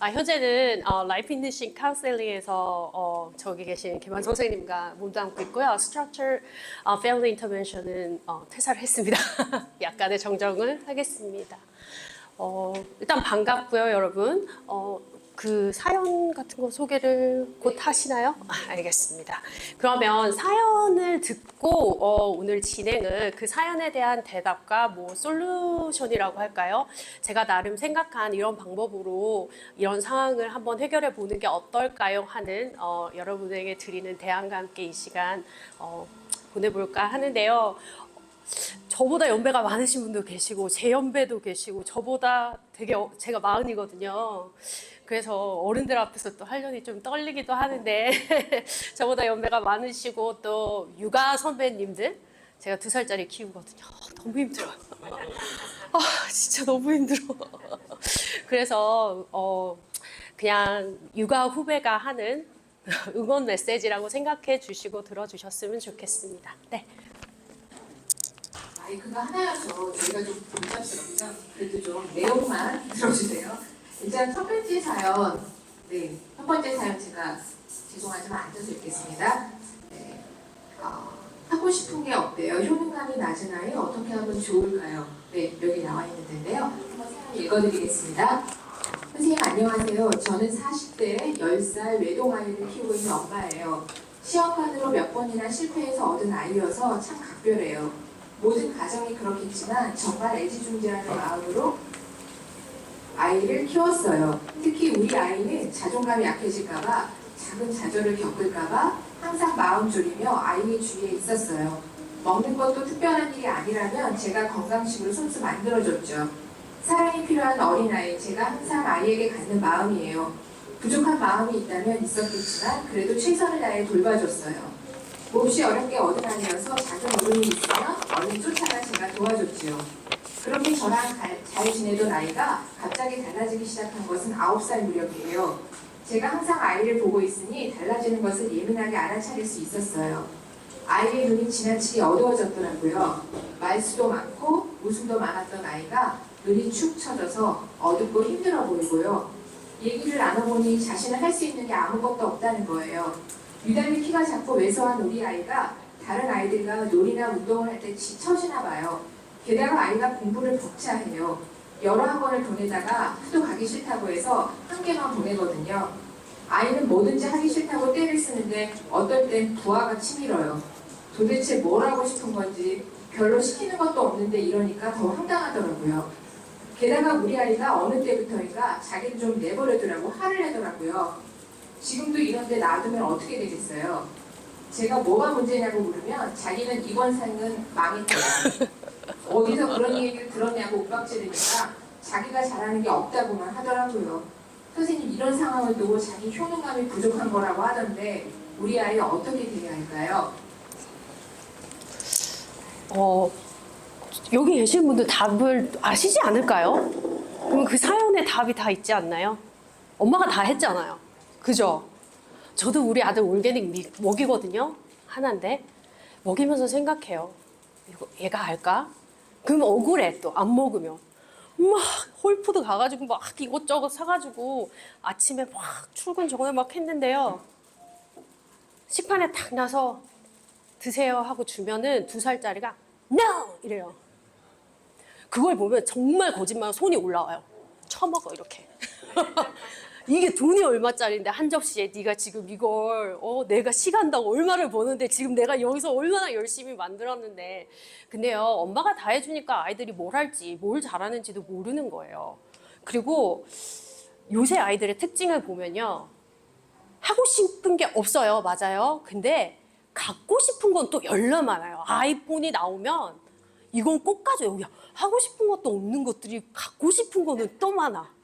현재는 라이프 인디싱 카운셀링에서 저기 계신 김한 선생님과 몸담고 있고요. 스트럭처 패밀리 인터벤션은 퇴사를 했습니다. 약간의 정정을 하겠습니다. 일단 반갑고요, 여러분. 그 사연 같은 거 소개를 곧 하시나요? 알겠습니다. 그러면 사연을 듣고 오늘 진행은 그 사연에 대한 대답과 뭐 솔루션이라고 할까요? 제가 나름 생각한 이런 방법으로 이런 상황을 한번 해결해 보는 게 어떨까요? 하는 여러분에게 드리는 대안과 함께 이 시간 보내볼까 하는데요. 저보다 연배가 많으신 분도 계시고 제 연배도 계시고 저보다 되게 제가 마흔이거든요. 그래서 어른들 앞에서 또 하려니 좀 떨리기도 하는데 저보다 연배가 많으시고 또 육아 선배님들 제가 2살짜리 키우거든요. 너무 힘들어요. 진짜 너무 힘들어. 그래서 그냥 육아 후배가 하는 응원 메시지라고 생각해 주시고 들어주셨으면 좋겠습니다. 네. 마이크가 하나여서 저희가 좀 복잡스럽죠. 그래도 좀 내용만 들어주세요. 일단 첫 번째 사연, 첫 번째 사연 제가 죄송하지만 앉아서 읽겠습니다. 하고 싶은 게 없대요. 효능감이 낮은 아이 어떻게 하면 좋을까요? 여기 나와 있는 데인데요. 한번 사연 읽어드리겠습니다. 선생님 안녕하세요. 저는 40대 10살 외동아이를 키우고 있는 엄마예요. 시험관으로 몇 번이나 실패해서 얻은 아이여서 참 각별해요. 모든 가정이 그렇겠지만 정말 애지중지하는 마음으로 아이를 키웠어요. 특히 우리 아이는 자존감이 약해질까봐 작은 좌절을 겪을까봐 항상 마음 졸이며 아이의 주위에 있었어요. 먹는 것도 특별한 일이 아니라면 제가 건강식으로 손수 만들어줬죠. 사랑이 필요한 어린아이, 제가 항상 아이에게 갖는 마음이에요. 부족한 마음이 있다면 있었겠지만 그래도 최선을 다해 돌봐줬어요. 몹시 어렵게 얻은 아이여서 작은 어른이 있으면 얼른 쫓아가 제가 도와줬지요. 그렇게 저랑 잘 지내던 아이가 갑자기 달라지기 시작한 것은 9살 무렵이에요. 제가 항상 아이를 보고 있으니 달라지는 것을 예민하게 알아차릴 수 있었어요. 아이의 눈이 지나치게 어두워졌더라고요. 말수도 많고 웃음도 많았던 아이가 눈이 축 처져서 어둡고 힘들어 보이고요. 얘기를 나눠보니 자신은 할 수 있는 게 아무것도 없다는 거예요. 유달리 키가 작고 왜소한 우리 아이가 다른 아이들과 놀이나 운동을 할 때 지쳐지나 봐요. 게다가 아이가 공부를 벅차해요. 여러 학원을 보내다가 하도 가기 싫다고 해서 한 개만 보내거든요. 아이는 뭐든지 하기 싫다고 떼를 쓰는데 어떨 땐 부하가 치밀어요. 도대체 뭘 하고 싶은 건지 별로 시키는 것도 없는데 이러니까 더 황당하더라고요. 게다가 우리 아이가 어느 때부터인가 자기를 좀 내버려두라고 화를 내더라고요. 지금도 이런데 놔두면 어떻게 되겠어요? 제가 뭐가 문제냐고 물으면 자기는 이번 생은 망했대요. 어디서 그런 얘기를 들었냐고 윽박지르니까 자기가 잘하는 게 없다고만 하더라고요. 선생님 이런 상황을 두고 자기 효능감이 부족한 거라고 하던데 우리 아이는 어떻게 돼야 할까요? 여기 계신 분들 답을 아시지 않을까요? 그럼 그 사연에 답이 다 있지 않나요? 엄마가 다 했잖아요. 그죠? 저도 우리 아들 올게닉 먹이거든요. 하나인데 먹이면서 생각해요. 이거 얘가 알까? 그럼 억울해 또 안 먹으면. 막 홀푸드 가가지고 막 이것저것 사가지고 아침에 막 출근 전에 막 했는데요. 식판에 탁 놔서 드세요 하고 주면은 2살짜리가 No! 이래요. 그걸 보면 정말 거짓말 손이 올라와요. 처먹어 이렇게. 이게 돈이 얼마짜리인데 한 접시에 네가 지금 이걸 내가 시간당 얼마를 버는데 지금 내가 여기서 얼마나 열심히 만들었는데 근데요 엄마가 다 해주니까 아이들이 뭘 할지 뭘 잘하는지도 모르는 거예요. 그리고 요새 아이들의 특징을 보면요 하고 싶은 게 없어요. 맞아요. 근데 갖고 싶은 건 또 열나 많아요. 아이폰이 나오면 이건 꼭 가져요. 하고 싶은 것도 없는 것들이 갖고 싶은 거는 또 많아.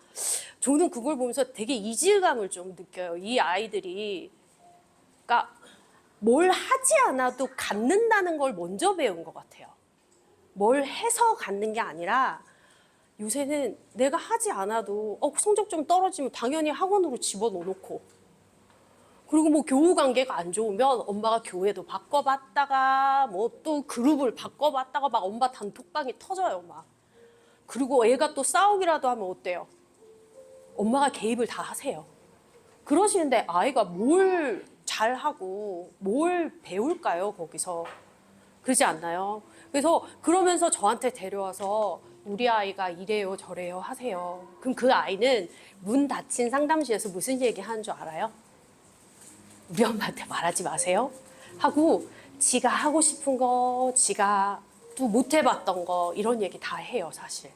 저는 그걸 보면서 되게 이질감을 좀 느껴요. 이 아이들이 그러니까 뭘 하지 않아도 갖는다는 걸 먼저 배운 것 같아요. 뭘 해서 갖는 게 아니라 요새는 내가 하지 않아도 성적 좀 떨어지면 당연히 학원으로 집어넣고 그리고 뭐 교우 관계가 안 좋으면 엄마가 교회도 바꿔봤다가 뭐 또 그룹을 바꿔봤다가 막 엄마 단톡방이 터져요 막. 그리고 애가 또 싸우기라도 하면 어때요? 엄마가 개입을 다 하세요. 그러시는데 아이가 뭘 잘하고 뭘 배울까요, 거기서? 그러지 않나요? 그래서 그러면서 저한테 데려와서 우리 아이가 이래요, 저래요 하세요. 그럼 그 아이는 문 닫힌 상담실에서 무슨 얘기 하는 줄 알아요? 우리 엄마한테 말하지 마세요. 하고 지가 하고 싶은 거, 지가 또 못 해봤던 거 이런 얘기 다 해요, 사실.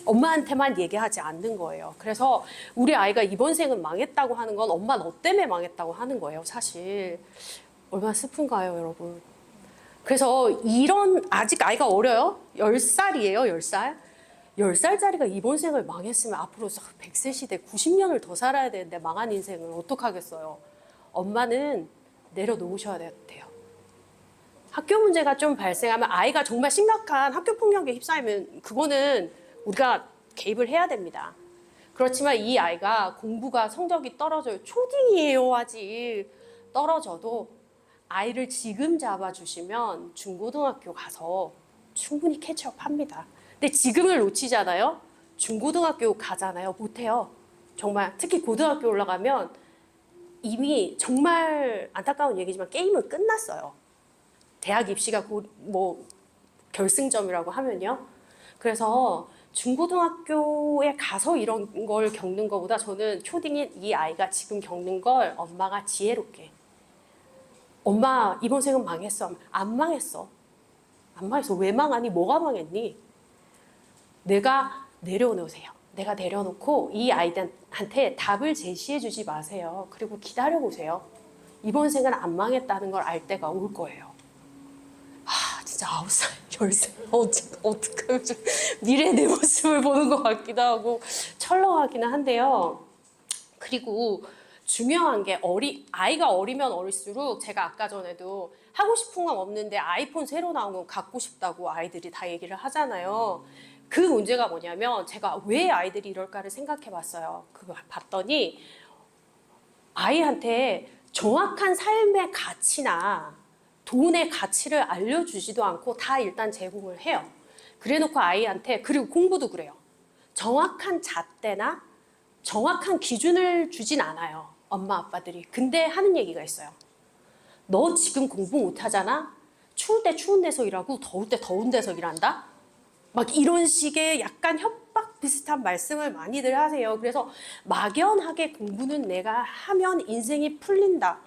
엄마한테만 얘기하지 않는 거예요. 그래서 우리 아이가 이번 생은 망했다고 하는 건 엄마 너 때문에 망했다고 하는 거예요, 사실. 얼마나 슬픈가요, 여러분. 그래서 이런 아직 아이가 어려요. 10살이에요, 10살. 10살짜리가 이번 생을 망했으면 앞으로 100세 시대 90년을 더 살아야 되는데 망한 인생을 어떡하겠어요. 엄마는 내려놓으셔야 돼요. 학교 문제가 좀 발생하면 아이가 정말 심각한 학교 폭력에 휩싸이면 그거는 우리가 개입을 해야 됩니다. 그렇지만 이 아이가 공부가 성적이 떨어져요. 초딩이에요, 아직. 떨어져도 아이를 지금 잡아주시면 중고등학교 가서 충분히 캐치업 합니다. 근데 지금을 놓치잖아요. 중고등학교 가잖아요. 못해요. 정말 특히 고등학교 올라가면 이미 정말 안타까운 얘기지만 게임은 끝났어요. 대학 입시가 뭐 결승점이라고 하면요. 그래서 중고등학교에 가서 이런 걸 겪는 것보다 저는 초딩인 이 아이가 지금 겪는 걸 엄마가 지혜롭게 엄마 이번 생은 망했어. 안 망했어. 안 망했어. 왜 망하니? 뭐가 망했니? 내가 내려놓으세요. 내가 내려놓고 이 아이들한테 답을 제시해 주지 마세요. 그리고 기다려 보세요. 이번 생은 안 망했다는 걸 알 때가 올 거예요. 아, 진짜 9살, 10살. 어떡하면 좀 미래의 내 모습을 보는 것 같기도 하고 철렁하기는 한데요. 그리고 중요한 게 아이가 어리면 어릴수록 제가 아까 전에도 하고 싶은 건 없는데 아이폰 새로 나온 건 갖고 싶다고 아이들이 다 얘기를 하잖아요. 그 문제가 뭐냐면 제가 왜 아이들이 이럴까를 생각해 봤어요. 그거 봤더니 아이한테 정확한 삶의 가치나 돈의 가치를 알려주지도 않고 다 일단 제공을 해요. 그래놓고 아이한테, 그리고 공부도 그래요. 정확한 잣대나 정확한 기준을 주진 않아요. 엄마 아빠들이. 근데 하는 얘기가 있어요. 너 지금 공부 못하잖아? 추울 때 추운 데서 일하고 더울 때 더운 데서 일한다? 막 이런 식의 약간 협박 비슷한 말씀을 많이들 하세요. 그래서 막연하게 공부는 내가 하면 인생이 풀린다.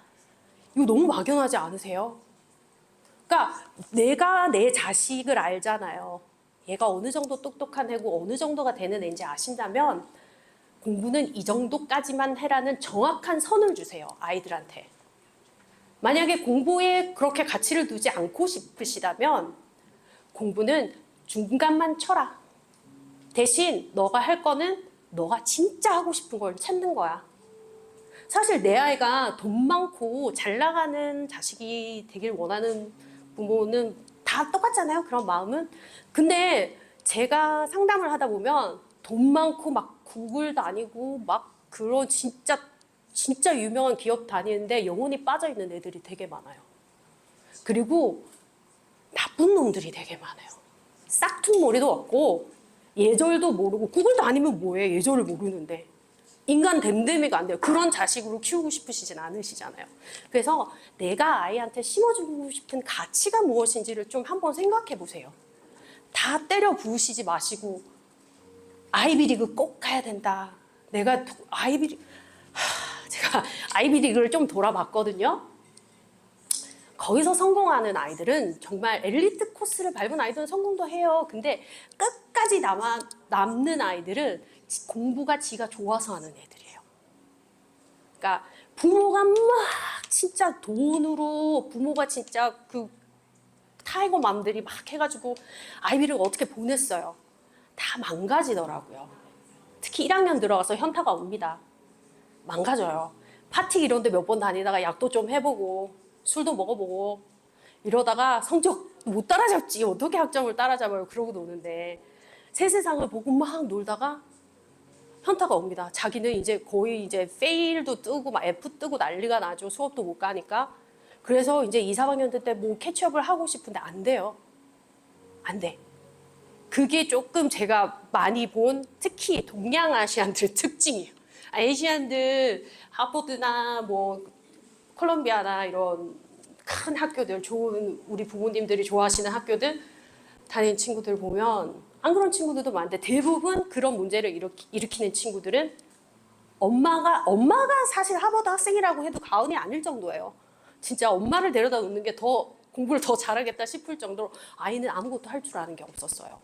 이거 너무 막연하지 않으세요? 그러니까 내가 내 자식을 알잖아요. 얘가 어느 정도 똑똑한 애고 어느 정도가 되는 애인지 아신다면 공부는 이 정도까지만 해라는 정확한 선을 주세요. 아이들한테. 만약에 공부에 그렇게 가치를 두지 않고 싶으시다면 공부는 중간만 쳐라. 대신 너가 할 거는 너가 진짜 하고 싶은 걸 찾는 거야. 사실 내 아이가 돈 많고 잘 나가는 자식이 되길 원하는 부모는 다 똑같잖아요. 그런 마음은. 근데 제가 상담을 하다 보면 돈 많고 막 구글 다니고 막 그런 진짜 유명한 기업 다니는데 영혼이 빠져있는 애들이 되게 많아요. 그리고 나쁜 놈들이 되게 많아요. 싹퉁머리도 없고 예절도 모르고 구글도 아니면 뭐해. 예절을 모르는데. 인간 됨됨이가 안 돼요. 그런 자식으로 키우고 싶으시진 않으시잖아요. 그래서 내가 아이한테 심어주고 싶은 가치가 무엇인지를 좀 한번 생각해 보세요. 다 때려 부으시지 마시고 아이비리그 꼭 가야 된다. 제가 아이비리그를 좀 돌아봤거든요. 거기서 성공하는 아이들은 정말 엘리트 코스를 밟은 아이들은 성공도 해요. 근데 끝까지 남는 아이들은 공부가 지가 좋아서 하는 애들이에요. 그러니까 부모가 막 진짜 돈으로 부모가 진짜 그 타이거 맘들이 막 해가지고 아이비리그 어떻게 보냈어요. 다 망가지더라고요. 특히 1학년 들어가서 현타가 옵니다. 망가져요. 파티 이런 데 몇 번 다니다가 약도 좀 해보고 술도 먹어보고 이러다가 성적 못 따라잡지. 어떻게 학점을 따라잡아요. 그러고 노는데 새 세상을 보고 막 놀다가 현타가 옵니다. 자기는 이제 거의 이제 페일도 뜨고 막 F 뜨고 난리가 나죠. 수업도 못 가니까. 그래서 이제 2, 3학년 때 뭐 캐치업을 하고 싶은데 안 돼요. 안 돼. 그게 조금 제가 많이 본 특히 동양아시안들 특징이에요. 에이시안들 하버드나 뭐 콜롬비아나 이런 큰 학교들, 좋은 우리 부모님들이 좋아하시는 학교들 다니는 친구들 보면 안 그런 친구들도 많은데 대부분 그런 문제를 일으키는 친구들은 엄마가 사실 하버드 학생이라고 해도 과언이 아닐 정도예요. 진짜 엄마를 데려다 놓는 게 더 공부를 더 잘하겠다 싶을 정도로 아이는 아무것도 할 줄 아는 게 없었어요.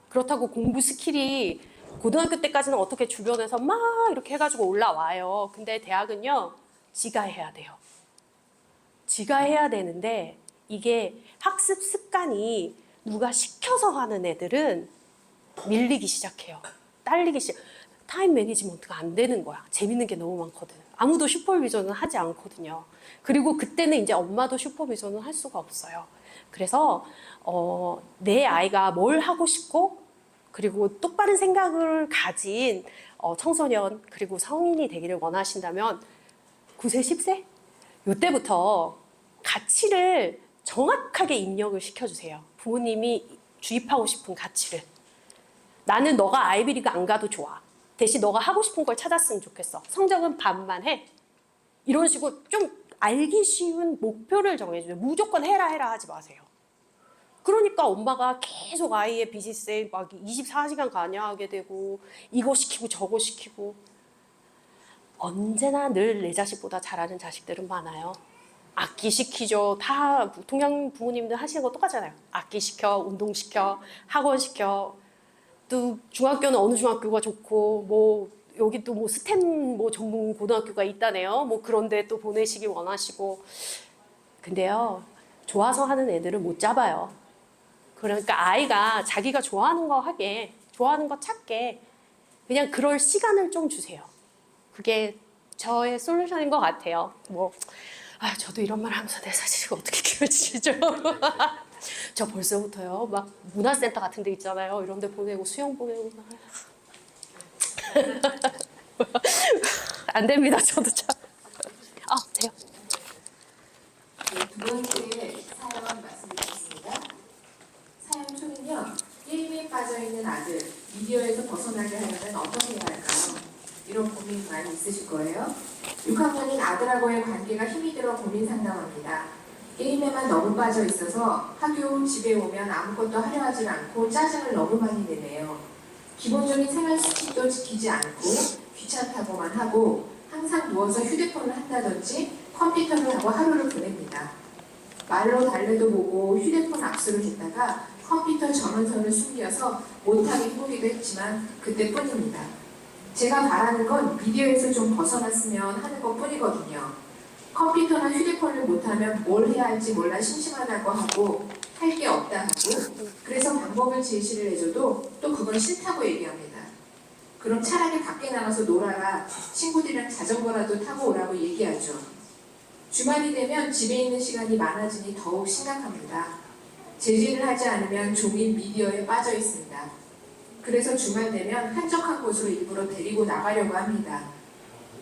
그렇다고 공부 스킬이 고등학교 때까지는 어떻게 주변에서 막 이렇게 해가지고 올라와요. 근데 대학은요, 지가 해야 돼요. 지가 해야 되는데 이게 학습 습관이 누가 시켜서 하는 애들은 밀리기 시작해요. 딸리기 시작. 타임 매니지먼트가 안 되는 거야. 재밌는 게 너무 많거든. 아무도 슈퍼비전은 하지 않거든요. 그리고 그때는 이제 엄마도 슈퍼비전은 할 수가 없어요. 그래서 내 아이가 뭘 하고 싶고 그리고 똑바른 생각을 가진 청소년 그리고 성인이 되기를 원하신다면 9세, 10세? 이때부터 가치를 정확하게 입력을 시켜주세요. 부모님이 주입하고 싶은 가치를. 나는 너가 아이비리그 안 가도 좋아. 대신 너가 하고 싶은 걸 찾았으면 좋겠어. 성적은 반만 해. 이런 식으로 좀 알기 쉬운 목표를 정해줘요. 무조건 해라 하지 마세요. 그러니까 엄마가 계속 아이의 비즈니스에 막 24시간 관여하게 되고 이거 시키고 저거 시키고 언제나 늘 내 자식보다 잘하는 자식들은 많아요. 악기 시키죠. 다 동양 부모님들 하시는 거 똑같잖아요. 악기 시켜, 운동 시켜, 학원 시켜. 또 중학교는 어느 중학교가 좋고 뭐 여기 또 뭐 스템 뭐 전문 고등학교가 있다네요. 뭐 그런데 또 보내시기 원하시고. 근데요. 좋아서 하는 애들은 못 잡아요. 그러니까 아이가 자기가 좋아하는 거 하게, 좋아하는 거 찾게 그냥 그럴 시간을 좀 주세요. 그게 저의 솔루션인 것 같아요. 뭐 저도 이런 말 하면서 내 자식이 어떻게 키워지죠? 저 벌써부터요. 막 문화센터 같은 데 있잖아요. 이런 데 보내고 수영 보내고 안 됩니다. 저도 참. 돼요. 네, 두 번째 사연 말씀드리겠습니다. 사연 초는요. 게임에 빠져있는 아들, 미디어에서 벗어나게 하려면 어떻게 해야 할까요? 이런 고민 많이 있으실 거예요. 6학년인 아들하고의 관계가 힘이 들어 고민 상담합니다. 게임에만 너무 빠져 있어서 학교 집에 오면 아무것도 하려 하질 않고 짜증을 너무 많이 내네요. 기본적인 생활 수칙도 지키지 않고 귀찮다고만 하고 항상 누워서 휴대폰을 한다든지 컴퓨터를 하고 하루를 보냅니다. 말로 달래도 보고 휴대폰 압수를 했다가 컴퓨터 전원선을 숨겨서 못하게 해보기도 했지만 그때뿐입니다. 제가 바라는 건 미디어에서 좀 벗어났으면 하는 것 뿐이거든요. 컴퓨터나 휴대폰을 못하면 뭘 해야 할지 몰라 심심하다고 하고 할 게 없다 하고 그래서 방법을 제시를 해줘도 또 그건 싫다고 얘기합니다. 그럼 차라리 밖에 나가서 놀아라, 친구들이랑 자전거라도 타고 오라고 얘기하죠. 주말이 되면 집에 있는 시간이 많아지니 더욱 심각합니다. 제지를 하지 않으면 종일 미디어에 빠져 있습니다. 그래서 주말 되면 한적한 곳으로 일부러 데리고 나가려고 합니다.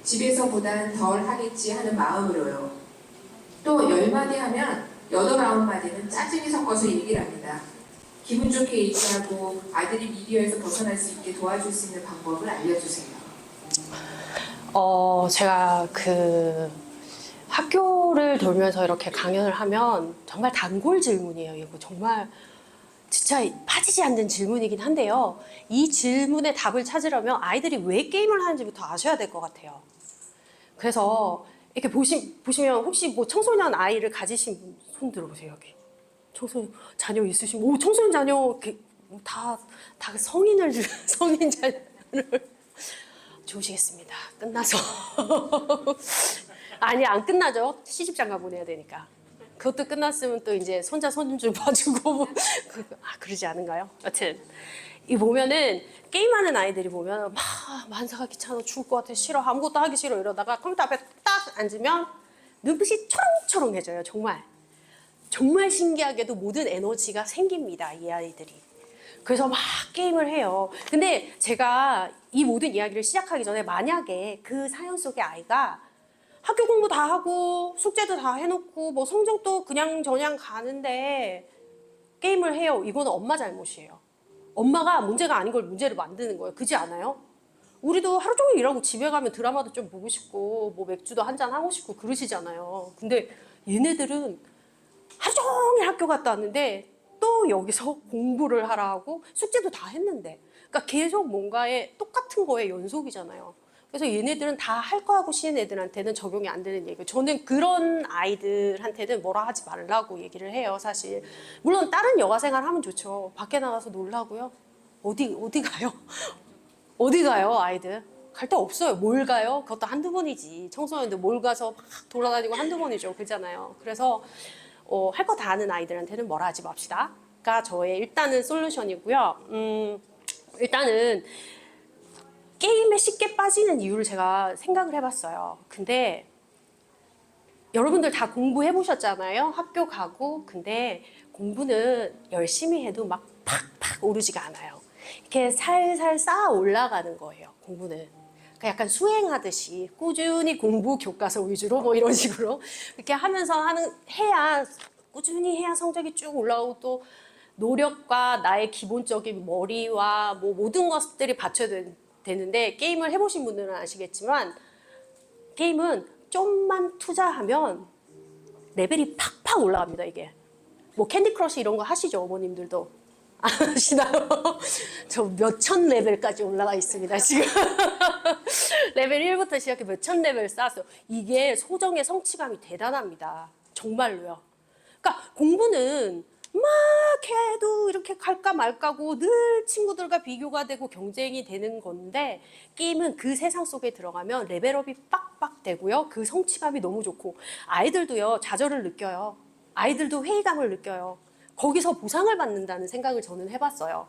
집에서보단 덜 하겠지 하는 마음으로요. 또 10마디 하면 8, 9마디는 짜증이 섞어서 얘기를 합니다. 기분 좋게 얘기하고 아들이 미디어에서 벗어날 수 있게 도와줄 수 있는 방법을 알려주세요. 제가 학교를 돌면서 이렇게 강연을 하면 정말 단골 질문이에요. 이거 정말 진짜 빠지지 않는 질문이긴 한데요. 이 질문의 답을 찾으려면 아이들이 왜 게임을 하는지부터 아셔야 될 것 같아요. 그래서 이렇게 보시면 혹시 뭐 청소년 아이를 가지신 분 손 들어보세요. 여기 청소년 자녀 있으신 분, 청소년 자녀 이렇게 다 성인 자녀를 좋으시겠습니다. 끝나서 아니 안 끝나죠. 시집장가 보내야 되니까. 그것도 끝났으면 또 이제 손자 손주 봐주고 그러지 않은가요? 여튼 이 보면은 게임하는 아이들이 보면 막 만사가 귀찮아 죽을 것 같아 싫어 아무것도 하기 싫어 이러다가 컴퓨터 앞에 딱 앉으면 눈빛이 초롱초롱해져요. 정말 신기하게도 모든 에너지가 생깁니다. 이 아이들이. 그래서 막 게임을 해요. 근데 제가 이 모든 이야기를 시작하기 전에 만약에 그 사연 속의 아이가 학교 공부 다 하고 숙제도 다 해놓고 뭐 성적도 그냥저냥 가는데 게임을 해요. 이거는 엄마 잘못이에요. 엄마가 문제가 아닌 걸 문제로 만드는 거예요. 그렇지 않아요? 우리도 하루 종일 일하고 집에 가면 드라마도 좀 보고 싶고 뭐 맥주도 한잔 하고 싶고 그러시잖아요. 근데 얘네들은 하루 종일 학교 갔다 왔는데 또 여기서 공부를 하라 하고 숙제도 다 했는데, 그러니까 계속 뭔가에 똑같은 거에 연속이잖아요. 그래서 얘네들은 다 할 거 하고 쉬는 애들한테는 적용이 안 되는 얘기예요. 저는 그런 아이들한테는 뭐라 하지 말라고 얘기를 해요, 사실. 물론 다른 여가 생활 하면 좋죠. 밖에 나가서 놀라고요. 어디 가요? 어디 가요, 아이들? 갈 데 없어요. 뭘 가요? 그것도 한두 번이지. 청소년들 뭘 가서 막 돌아다니고 한두 번이죠. 그렇잖아요. 그래서 할 거 다 하는 아이들한테는 뭐라 하지 맙시다. 가 저의 일단은 솔루션이고요. 일단은 게임에 쉽게 빠지는 이유를 제가 생각을 해봤어요. 근데 여러분들 다 공부해 보셨잖아요. 학교 가고. 근데 공부는 열심히 해도 막 팍팍 오르지가 않아요. 이렇게 살살 쌓아 올라가는 거예요, 공부는. 그러니까 약간 수행하듯이 꾸준히 공부 교과서 위주로 뭐 이런 식으로 이렇게 하면서 해야, 꾸준히 해야 성적이 쭉 올라오고, 또 노력과 나의 기본적인 머리와 뭐 모든 것들이 받쳐야 되는데, 게임을 해보신 분들은 아시겠지만 게임은 좀만 투자하면 레벨이 팍팍 올라갑니다. 이게 뭐 캔디 크러쉬 이런 거 하시죠, 어머님들도? 안 하시나요? 저 몇천 레벨까지 올라가 있습니다, 지금. 레벨 1부터 시작해 몇천 레벨 쌓았어요. 이게 소정의 성취감이 대단합니다. 정말로요. 그러니까 공부는 막 해도 이렇게 갈까 말까고 늘 친구들과 비교가 되고 경쟁이 되는 건데, 게임은 그 세상 속에 들어가면 레벨업이 빡빡 되고요. 그 성취감이 너무 좋고, 아이들도요, 좌절을 느껴요. 아이들도 회의감을 느껴요. 거기서 보상을 받는다는 생각을 저는 해봤어요.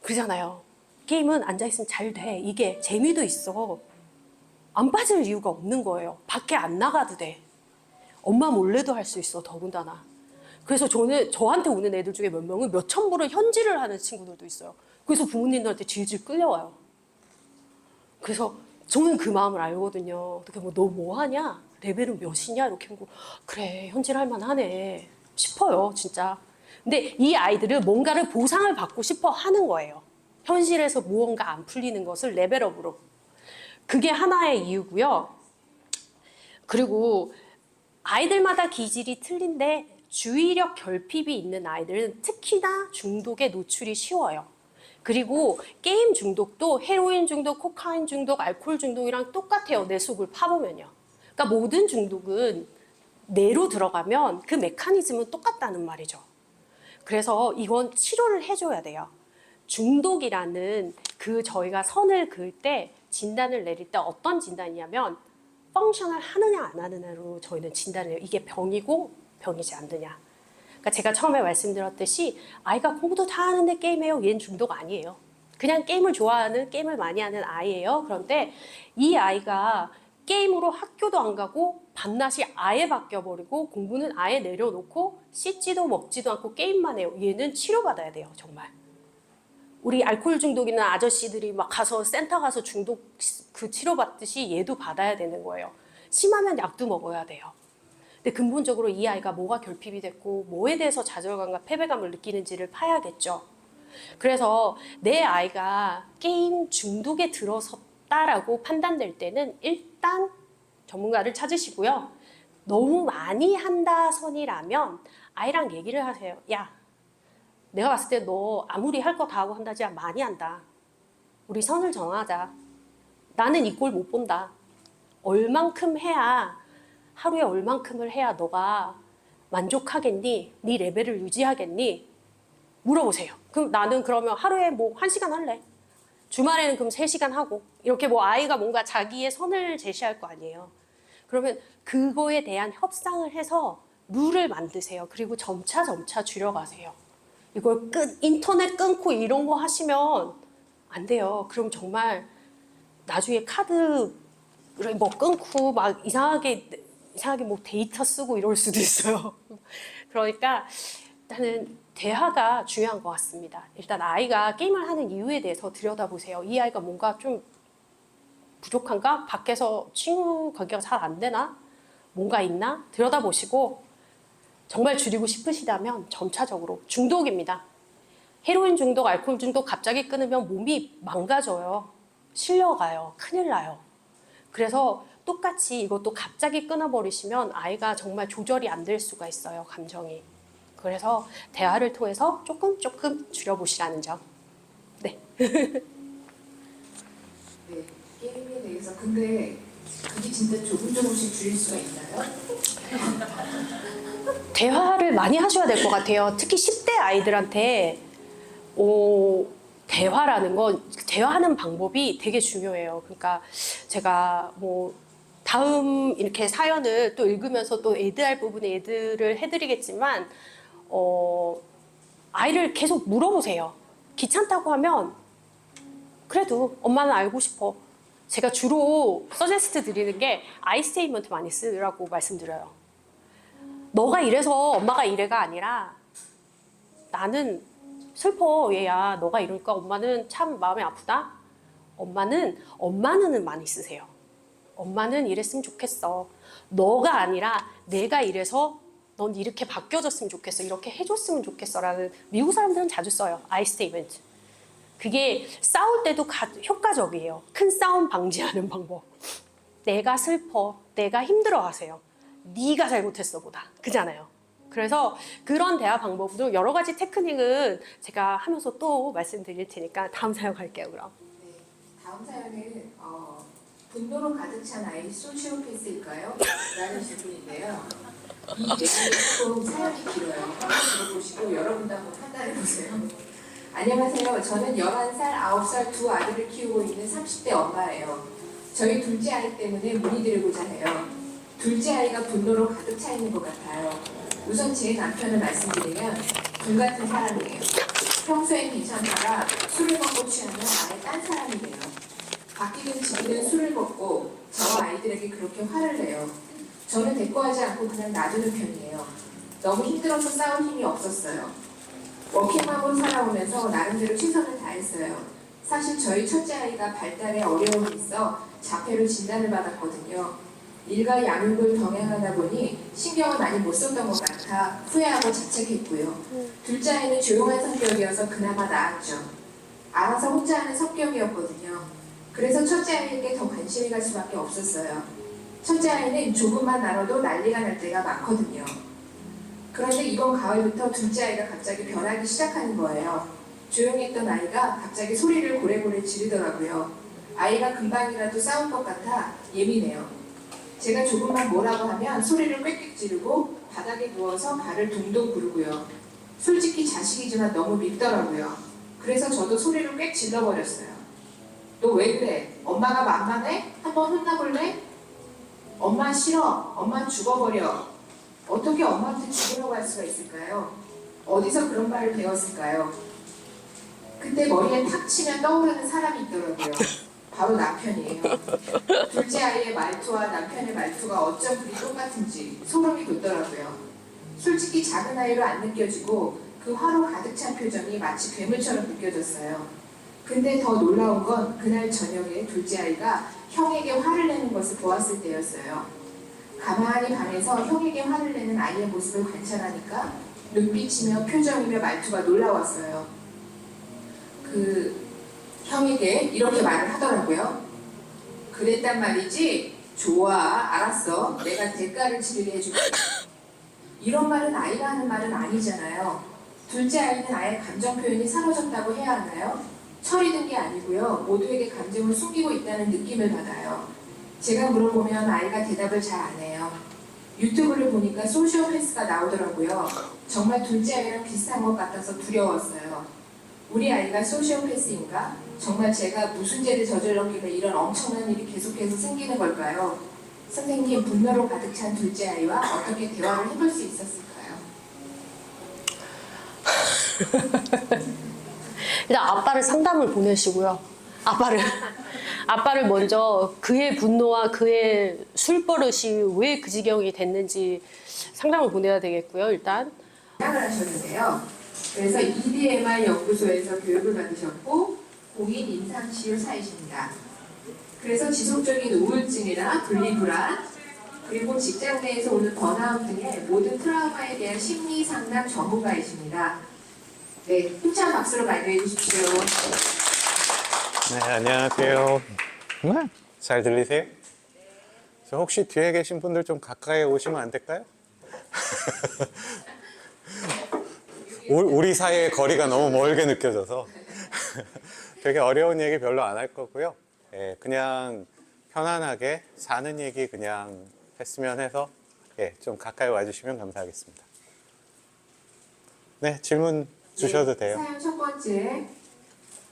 그러잖아요. 게임은 앉아있으면 잘 돼. 이게 재미도 있어. 안 빠질 이유가 없는 거예요. 밖에 안 나가도 돼. 엄마 몰래도 할 수 있어, 더군다나. 그래서 저한테 오는 애들 중에 몇 명은 몇천 불을 현질을 하는 친구들도 있어요. 그래서 부모님들한테 질질 끌려와요. 그래서 저는 그 마음을 알거든요. 어떻게 뭐 너 뭐 하냐? 레벨은 몇이냐? 이렇게 하고, 그래, 현질할 만하네 싶어요, 진짜. 근데 이 아이들은 뭔가를 보상을 받고 싶어 하는 거예요. 현실에서 무언가 안 풀리는 것을 레벨업으로. 그게 하나의 이유고요. 그리고 아이들마다 기질이 틀린데 주의력 결핍이 있는 아이들은 특히나 중독에 노출이 쉬워요. 그리고 게임 중독도 헤로인 중독, 코카인 중독, 알코올 중독이랑 똑같아요. 내 속을 파보면요. 그러니까 모든 중독은 뇌로 들어가면 그 메커니즘은 똑같다는 말이죠. 그래서 이건 치료를 해줘야 돼요. 중독이라는 저희가 선을 그을 때, 진단을 내릴 때 어떤 진단이냐면 펑셔널 하느냐 안 하느냐로 저희는 진단을 해요. 이게 병이고 병이지 않느냐. 그러니까 제가 처음에 말씀드렸듯이 아이가 공부도 다 하는데 게임해요. 얘는 중독 아니에요. 그냥 게임을 좋아하는, 게임을 많이 하는 아이예요. 그런데 이 아이가 게임으로 학교도 안 가고 밤낮이 아예 바뀌어버리고 공부는 아예 내려놓고 씻지도 먹지도 않고 게임만 해요. 얘는 치료받아야 돼요, 정말. 우리 알코올 중독 있는 아저씨들이 막 가서 센터 가서 중독 그 치료받듯이 얘도 받아야 되는 거예요. 심하면 약도 먹어야 돼요. 근데 근본적으로 이 아이가 뭐가 결핍이 됐고 뭐에 대해서 좌절감과 패배감을 느끼는지를 파야겠죠. 그래서 내 아이가 게임 중독에 들어섰다라고 판단될 때는 일단 전문가를 찾으시고요. 너무 많이 한다 선이라면 아이랑 얘기를 하세요. 야, 내가 봤을 때 너 아무리 할 거 다 하고 한다지 많이 한다. 우리 선을 정하자. 나는 이 꼴 못 본다. 얼만큼 해야, 하루에 얼만큼을 해야 너가 만족하겠니? 네 레벨을 유지하겠니? 물어보세요. 그럼 나는 그러면 하루에 뭐 1시간 할래. 주말에는 그럼 3시간 하고. 이렇게 뭐 아이가 뭔가 자기의 선을 제시할 거 아니에요. 그러면 그거에 대한 협상을 해서 룰을 만드세요. 그리고 점차 줄여가세요. 이걸 인터넷 끊고 이런 거 하시면 안 돼요. 그럼 정말 나중에 카드를 뭐 끊고 막 이상하게 뭐 데이터 쓰고 이럴 수도 있어요. 그러니까 일단은 대화가 중요한 것 같습니다. 일단 아이가 게임을 하는 이유에 대해서 들여다보세요. 이 아이가 뭔가 좀 부족한가? 밖에서 친구 관계가 잘 안 되나? 뭔가 있나? 들여다보시고 정말 줄이고 싶으시다면 점차적으로. 중독입니다. 헤로인 중독, 알코올 중독 갑자기 끊으면 몸이 망가져요. 실려가요. 큰일 나요. 그래서 똑같이 이것도 갑자기 끊어버리시면 아이가 정말 조절이 안 될 수가 있어요, 감정이. 그래서 대화를 통해서 조금 줄여보시라는 점. 네. 네, 게임에 대해서 근데 그게 진짜 조금씩 줄일 수가 있나요? 대화를 많이 하셔야 될 것 같아요. 특히 10대 아이들한테 대화라는 건 대화하는 방법이 되게 중요해요. 그러니까 제가 뭐 다음 이렇게 사연을 또 읽으면서 또 애드할 부분에 애드를 해드리겠지만 아이를 계속 물어보세요. 귀찮다고 하면 그래도 엄마는 알고 싶어. 제가 주로 서제스트 드리는 게 I 스테이트먼트 많이 쓰라고 말씀드려요. 너가 이래서 엄마가 이래가 아니라 나는 슬퍼 얘야. 너가 이러니까 엄마는 참 마음이 아프다. 엄마는 많이 쓰세요. 엄마는 이랬으면 좋겠어. 너가 아니라 내가 이래서 넌 이렇게 바뀌어졌으면 좋겠어. 이렇게 해줬으면 좋겠어. 라는 미국 사람들은 자주 써요. I statement. 그게 싸울 때도 효과적이에요. 큰 싸움 방지하는 방법. 내가 슬퍼. 내가 힘들어 하세요. 네가 잘못했어 보다. 그잖아요. 그래서 그런 대화 방법도 여러 가지 테크닉은 제가 하면서 또 말씀드릴 테니까 다음 사연 갈게요. 그럼. 네, 다음 사연은 분노로 가득 찬 아이 소시오패스일까요? 라는 질문인데요. 이 내용이 조금 사연이 길어요. 한번 들어보시고 여러분도 한번 판단해보세요. 안녕하세요. 저는 11살, 9살 두 아들을 키우고 있는 30대 엄마예요. 저희 둘째 아이 때문에 문의드리고자 해요. 둘째 아이가 분노로 가득 차 있는 것 같아요. 우선 제 남편을 말씀드리면 불같은 사람이에요. 평소엔 괜찮다가 술을 먹고 취하면 아예 딴 사람이 돼요. 바뀌든 지기든 술을 먹고 저와 아이들에게 그렇게 화를 내요. 저는 대꾸하지 않고 그냥 놔두는 편이에요. 너무 힘들어서 싸울 힘이 없었어요. 워킹맘으로 살아오면서 나름대로 최선을 다했어요. 사실 저희 첫째 아이가 발달에 어려움이 있어 자폐로 진단을 받았거든요. 일과 양육을 병행하다 보니 신경을 많이 못 썼던 것 같아 후회하고 자책했고요. 둘째 아이는 조용한 성격이어서 그나마 나았죠. 알아서 혼자 하는 성격이었거든요. 그래서 첫째 아이에게 더 관심이 갈 수밖에 없었어요. 첫째 아이는 조금만 나눠도 난리가 날 때가 많거든요. 그런데 이번 가을부터 둘째 아이가 갑자기 변하기 시작하는 거예요. 조용했던 아이가 갑자기 소리를 고래고래 지르더라고요. 아이가 금방이라도 싸울 것 같아 예민해요. 제가 조금만 뭐라고 하면 소리를 꽥꽥 지르고 바닥에 누워서 발을 동동 구르고요. 솔직히 자식이지만 너무 밉더라고요. 그래서 저도 소리를 꽥 질러버렸어요. 너 왜 그래? 엄마가 만만해? 한번 혼나볼래? 엄마 싫어. 엄마 죽어버려. 어떻게 엄마한테 죽으라고 할 수가 있을까요? 어디서 그런 말을 배웠을까요? 그때 머리에 탁 치면 떠오르는 사람이 있더라고요. 바로 남편이에요. 둘째 아이의 말투와 남편의 말투가 어쩜 그리 똑같은지 소름이 돋더라고요. 솔직히 작은 아이로 안 느껴지고 그 화로 가득 찬 표정이 마치 괴물처럼 느껴졌어요. 근데 더 놀라운 건 그날 저녁에 둘째 아이가 형에게 화를 내는 것을 보았을 때였어요. 가만히 방에서 형에게 화를 내는 아이의 모습을 관찰하니까 눈빛이며 표정이며 말투가 놀라웠어요. 형에게 이렇게 말을 하더라고요. 그랬단 말이지? 좋아, 알았어. 내가 대가를 치르게 해줄게. 이런 말은 아이가 하는 말은 아니잖아요. 둘째 아이는 아예 감정 표현이 사라졌다고 해야 하나요? 철이 든 게 아니고요. 모두에게 감정을 숨기고 있다는 느낌을 받아요. 제가 물어보면 아이가 대답을 잘 안 해요. 유튜브를 보니까 소시오패스가 나오더라고요. 정말 둘째 아이랑 비슷한 것 같아서 두려웠어요. 우리 아이가 소시오패스인가? 정말 제가 무슨 죄를 저질렀길래 이런 엄청난 일이 계속해서 생기는 걸까요? 선생님, 분노로 가득 찬 둘째 아이와 어떻게 대화를 해볼 수 있었을까요? 일단 아빠를 상담을 보내시고요. 아빠를 먼저 그의 분노와 그의 술버릇이 왜 그 지경이 됐는지 상담을 보내야 되겠고요. 일단 생각을 하셨는데요. 그래서 EDMR 연구소에서 교육을 받으셨고 공인 임상치료사이십니다. 그래서 지속적인 우울증이나 분리불안, 그리고 직장 내에서 오는 번아웃 등의 모든 트라우마에 대한 심리 상담 전문가이십니다. 네, 힘찬 박수로 맞이해 주십시오. 네, 안녕하세요. 잘 들리세요? 저 혹시 뒤에 계신 분들 좀 가까이 오시면 안 될까요? 우리 사이의 거리가 너무 멀게 느껴져서 되게 어려운 얘기 별로 안 할 거고요. 예, 그냥 편안하게 사는 얘기 그냥 했으면 해서 예, 좀 가까이 와주시면 감사하겠습니다. 네, 질문 주셔도 돼요. 사연 첫 번째,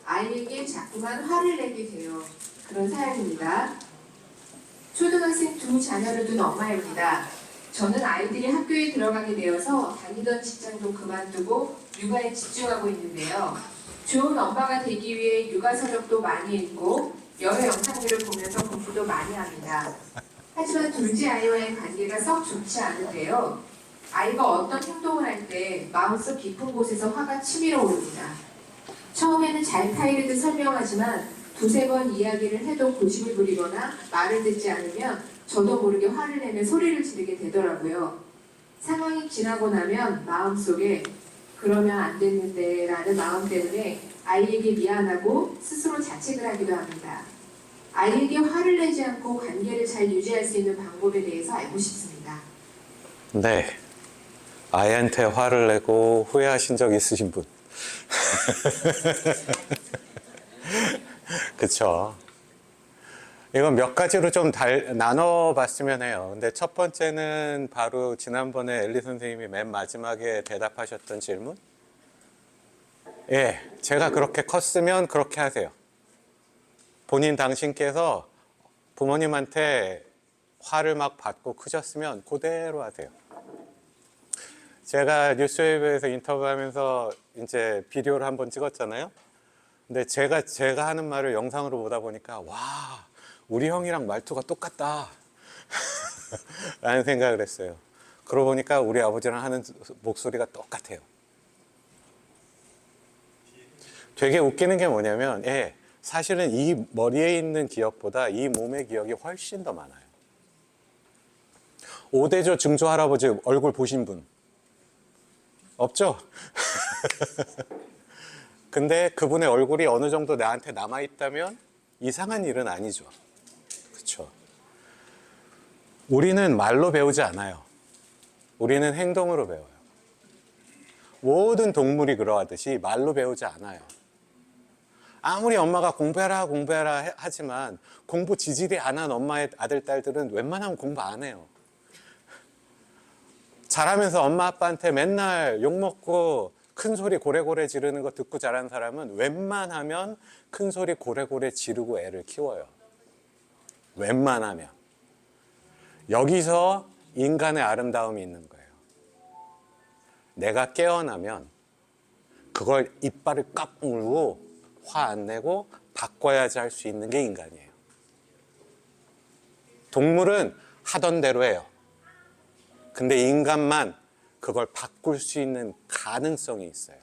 아이에게 자꾸만 화를 내게 돼요. 그런 사연입니다. 초등학생 두 자녀를 둔 엄마입니다. 저는 아이들이 학교에 들어가게 되어서 다니던 직장도 그만두고 육아에 집중하고 있는데요. 좋은 엄마가 되기 위해 육아 서적도 많이 읽고 여러 영상들을 보면서 공부도 많이 합니다. 하지만 둘째 아이와의 관계가 썩 좋지 않은데요. 아이가 어떤 행동을 할 때 마음속 깊은 곳에서 화가 치밀어 오릅니다. 처음에는 잘 타이르듯 설명하지만 두세 번 이야기를 해도 고집을 부리거나 말을 듣지 않으면 저도 모르게 화를 내며 소리를 지르게 되더라고요. 상황이 지나고 나면 마음속에 그러면 안 됐는데 라는 마음 때문에 아이에게 미안하고 스스로 자책을 하기도 합니다. 아이에게 화를 내지 않고 관계를 잘 유지할 수 있는 방법에 대해서 알고 싶습니다. 네. 아이한테 화를 내고 후회하신 적 있으신 분? 그쵸. 이건 몇 가지로 좀 나눠봤으면 해요. 근데 첫 번째는 바로 지난번에 엘리 선생님이 맨 마지막에 대답하셨던 질문? 예, 제가 그렇게 컸으면 그렇게 하세요. 본인 당신께서 부모님한테 화를 막 받고 크셨으면 그대로 하세요. 제가 뉴스웨이브에서 인터뷰하면서 이제 비디오를 한번 찍었잖아요. 근데 제가 하는 말을 영상으로 보다 보니까 와, 우리 형이랑 말투가 똑같다 라는 생각을 했어요. 그러고 보니까 우리 아버지랑 하는 목소리가 똑같아요. 되게 웃기는 게 뭐냐면 예, 사실은 이 머리에 있는 기억보다 이 몸의 기억이 훨씬 더 많아요. 오대조 증조 할아버지 얼굴 보신 분? 없죠? 근데 그분의 얼굴이 어느 정도 나한테 남아있다면 이상한 일은 아니죠. 그렇죠? 우리는 말로 배우지 않아요. 우리는 행동으로 배워요. 모든 동물이 그러하듯이 말로 배우지 않아요. 아무리 엄마가 공부해라 하지만 공부 지질이 안 한 엄마의 아들, 딸들은 웬만하면 공부 안 해요. 자라면서 엄마 아빠한테 맨날 욕먹고 큰 소리 고래고래 지르는 거 듣고 자란 사람은 웬만하면 큰 소리 고래고래 지르고 애를 키워요. 웬만하면. 여기서 인간의 아름다움이 있는 거예요. 내가 깨어나면 그걸 이빨을 꽉 물고 화 안 내고 바꿔야지 할 수 있는 게 인간이에요. 동물은 하던 대로 해요. 근데 인간만 그걸 바꿀 수 있는 가능성이 있어요.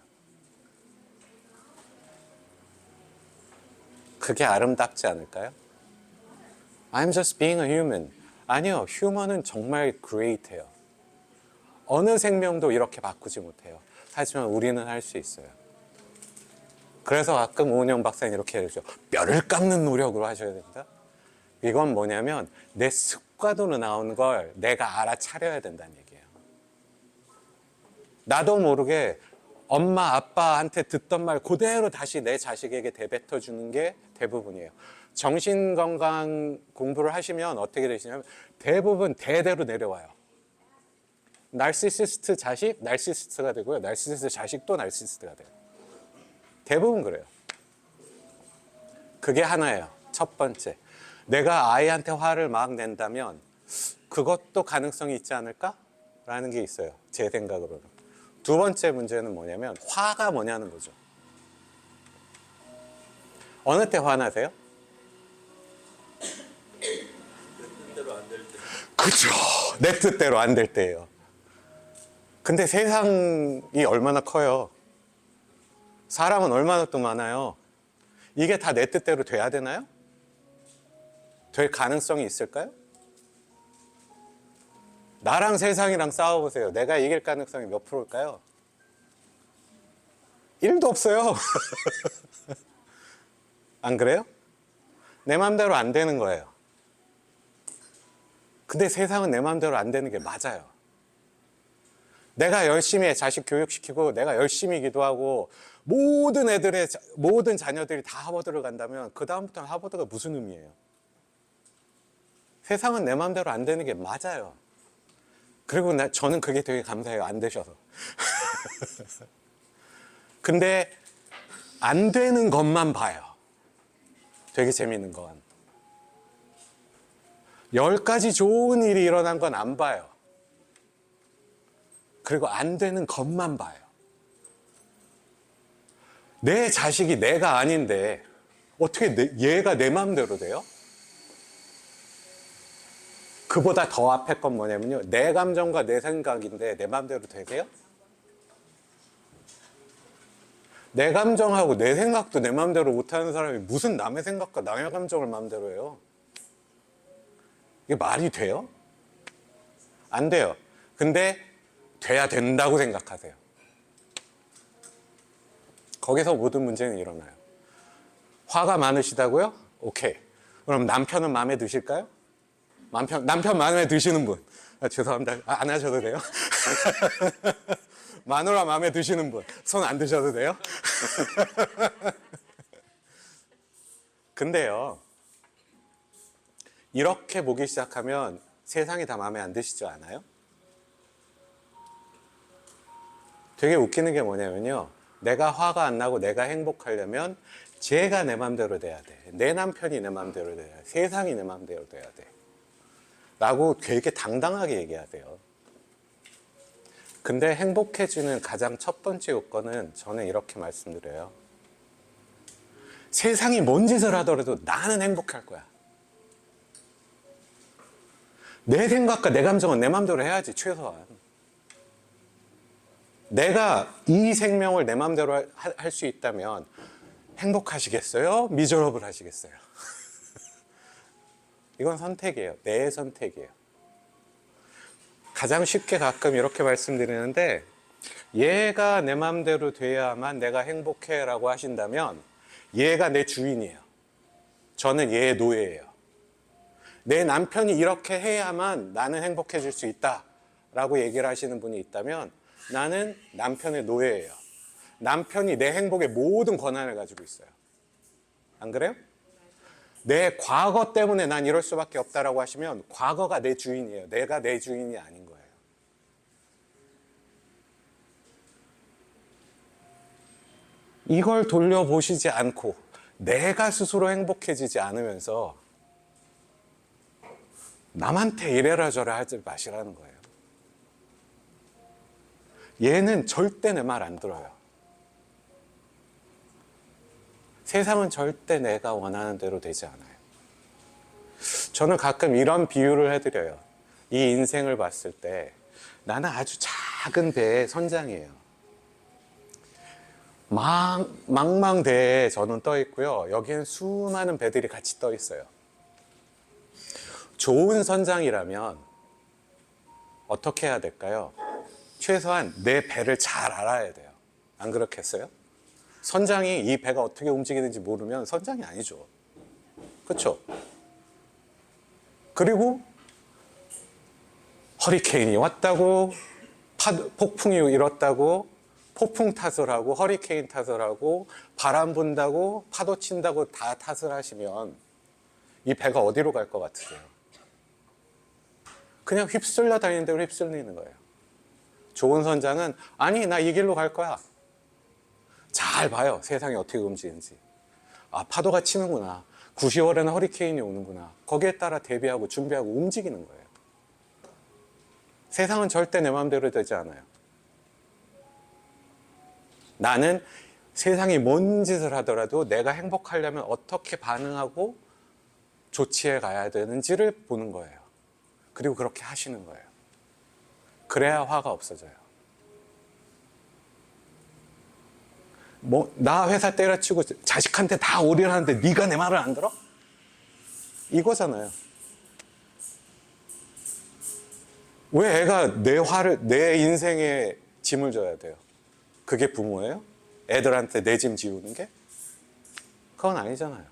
그게 아름답지 않을까요? I'm just being a human. 아니요, 휴먼은 정말 great해요. 어느 생명도 이렇게 바꾸지 못해요. 하지만 우리는 할 수 있어요. 그래서 가끔 오은영 박사님 이렇게 해주죠. 뼈를 깎는 노력으로 하셔야 된다. 이건 뭐냐면 내 습관으로 나오는 걸 내가 알아차려야 된다는 얘기예요. 나도 모르게 엄마 아빠한테 듣던 말 그대로 다시 내 자식에게 되뱉어 주는 게 대부분이에요. 정신건강 공부를 하시면 어떻게 되시냐면 대부분 대대로 내려와요. 나르시시스트 자식 나르시시스트가 되고요. 나르시시스트 자식 또 나르시시스트가 돼요. 대부분 그래요. 그게 하나예요. 첫 번째. 내가 아이한테 화를 막 낸다면 그것도 가능성이 있지 않을까? 라는 게 있어요. 제 생각으로는. 두 번째 문제는 뭐냐면 화가 뭐냐는 거죠. 어느 때 화나세요? 그죠. 내 뜻대로 안 될 때예요. 근데 세상이 얼마나 커요. 사람은 얼마나 또 많아요. 이게 다 내 뜻대로 돼야 되나요? 될 가능성이 있을까요? 나랑 세상이랑 싸워보세요. 내가 이길 가능성이 몇 프로일까요? 1도 없어요. 안 그래요? 내 마음대로 안 되는 거예요. 근데 세상은 내 마음대로 안 되는 게 맞아요. 내가 열심히 자식 교육시키고 내가 열심히 기도하고 모든 자녀들이 다 하버드를 간다면 그 다음부터는 하버드가 무슨 의미예요? 세상은 내 마음대로 안 되는 게 맞아요. 그리고 저는 그게 되게 감사해요. 안 되셔서. 근데 안 되는 것만 봐요. 되게 재밌는 건. 10가지 좋은 일이 일어난 건 안 봐요. 그리고 안 되는 것만 봐요. 내 자식이 내가 아닌데 어떻게 얘가 내 마음대로 돼요? 그보다 더 앞에 건 뭐냐면요. 내 감정과 내 생각인데 내 마음대로 되세요? 내 감정하고 내 생각도 내 마음대로 못하는 사람이 무슨 남의 생각과 남의 감정을 마음대로 해요? 이게 말이 돼요? 안 돼요. 근데 돼야 된다고 생각하세요. 거기서 모든 문제는 일어나요. 화가 많으시다고요? 오케이. 그럼 남편은 마음에 드실까요? 남편 마음에 드시는 분. 죄송합니다. 안 하셔도 돼요? 마누라 마음에 드시는 분. 손 안 드셔도 돼요? 근데요. 이렇게 보기 시작하면 세상이 다 마음에 안 드시지 않아요? 되게 웃기는 게 뭐냐면요. 내가 화가 안 나고 내가 행복하려면 제가 내 맘대로 돼야 돼. 내 남편이 내 맘대로 돼야 돼. 세상이 내 맘대로 돼야 돼. 라고 되게 당당하게 얘기하세요. 근데 행복해지는 가장 첫 번째 요건은 저는 이렇게 말씀드려요. 세상이 뭔 짓을 하더라도 나는 행복할 거야. 내 생각과 내 감정은 내 맘대로 해야지, 최소한. 내가 이 생명을 내 맘대로 할 수 있다면 행복하시겠어요? 미저러블 하시겠어요? 이건 선택이에요. 내 선택이에요. 가장 쉽게 가끔 이렇게 말씀드리는데, 얘가 내 맘대로 돼야만 내가 행복해 라고 하신다면 얘가 내 주인이에요. 저는 얘의 노예예요. 내 남편이 이렇게 해야만 나는 행복해질 수 있다 라고 얘기를 하시는 분이 있다면 나는 남편의 노예예요. 남편이 내 행복의 모든 권한을 가지고 있어요. 안 그래요? 내 과거 때문에 난 이럴 수밖에 없다라고 하시면 과거가 내 주인이에요. 내가 내 주인이 아닌 거예요. 이걸 돌려보시지 않고 내가 스스로 행복해지지 않으면서 남한테 이래라 저래라 하지 마시라는 거예요. 얘는 절대 내 말 안 들어요. 세상은 절대 내가 원하는 대로 되지 않아요. 저는 가끔 이런 비유를 해드려요. 이 인생을 봤을 때 나는 아주 작은 배의 선장이에요. 망망대해에 저는 떠 있고요. 여기엔 수많은 배들이 같이 떠 있어요. 좋은 선장이라면 어떻게 해야 될까요? 최소한 내 배를 잘 알아야 돼요. 안 그렇겠어요? 선장이 이 배가 어떻게 움직이는지 모르면 선장이 아니죠. 그렇죠? 그리고 허리케인이 왔다고, 폭풍이 일었다고, 폭풍 탓을 하고 허리케인 탓을 하고 바람 분다고 파도 친다고 다 탓을 하시면 이 배가 어디로 갈 것 같으세요? 그냥 휩쓸려 다니는 대로 휩쓸리는 거예요. 좋은 선장은 아니 나 이 길로 갈 거야. 잘 봐요. 세상이 어떻게 움직이는지. 아 파도가 치는구나. 9,10월에는 허리케인이 오는구나. 거기에 따라 대비하고 준비하고 움직이는 거예요. 세상은 절대 내 마음대로 되지 않아요. 나는 세상이 뭔 짓을 하더라도 내가 행복하려면 어떻게 반응하고 조치해 가야 되는지를 보는 거예요. 그리고 그렇게 하시는 거예요. 그래야 화가 없어져요. 나 회사 때려치고 자식한테 다 올인하는데 네가 내 말을 안 들어? 이거잖아요. 왜 애가 내 인생에 짐을 져야 돼요? 그게 부모예요? 애들한테 내 짐 지우는 게? 그건 아니잖아요.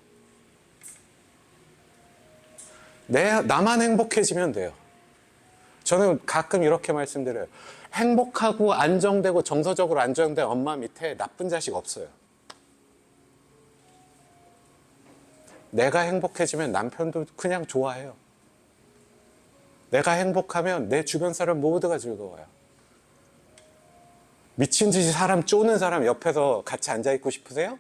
나만 행복해지면 돼요. 저는 가끔 이렇게 말씀드려요. 행복하고 안정되고 정서적으로 안정된 엄마 밑에 나쁜 자식 없어요. 내가 행복해지면 남편도 그냥 좋아해요. 내가 행복하면 내 주변 사람 모두가 즐거워요. 미친 듯이 사람 쪼는 사람 옆에서 같이 앉아있고 싶으세요?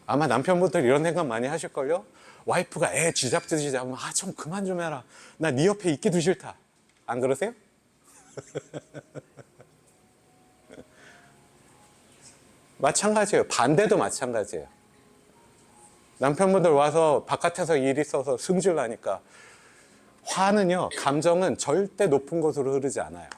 아마 남편분들 이런 생각 많이 하실걸요? 와이프가 애 쥐잡듯이 잡으면 좀 그만 좀 해라. 나 네 옆에 있기도 싫다. 안 그러세요? 마찬가지예요. 반대도 마찬가지예요. 남편분들 와서 바깥에서 일 있어서 승질 나니까 화는요, 감정은 절대 높은 곳으로 흐르지 않아요.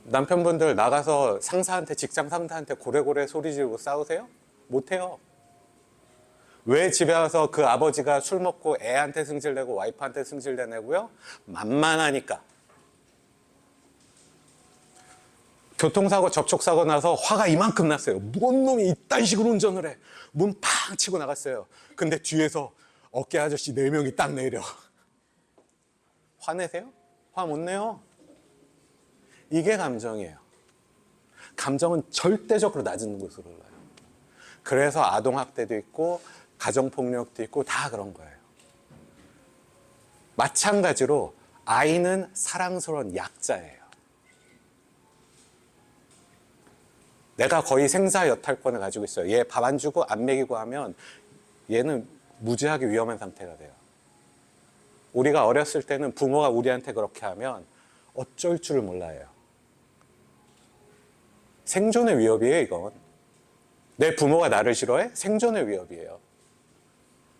남편분들 나가서 상사한테, 직장 상사한테 고래고래 소리 지르고 싸우세요? 못해요. 왜 집에 와서 그 아버지가 술 먹고 애한테 승질내고 와이프한테 승질내고요? 만만하니까. 교통사고, 접촉사고 나서 화가 이만큼 났어요. 뭔 놈이 이딴 식으로 운전을 해. 문 팡 치고 나갔어요. 근데 뒤에서 어깨 아저씨 4명이 딱 내려. 화내세요? 화 못 내요. 이게 감정이에요. 감정은 절대적으로 낮은 곳으로 올라요. 그래서 아동학대도 있고 가정폭력도 있고 다 그런 거예요. 마찬가지로 아이는 사랑스러운 약자예요. 내가 거의 생사여탈권을 가지고 있어요. 얘 밥 안 주고 안 먹이고 하면 얘는 무지하게 위험한 상태가 돼요. 우리가 어렸을 때는 부모가 우리한테 그렇게 하면 어쩔 줄을 몰라요. 생존의 위협이에요, 이건. 내 부모가 나를 싫어해? 생존의 위협이에요.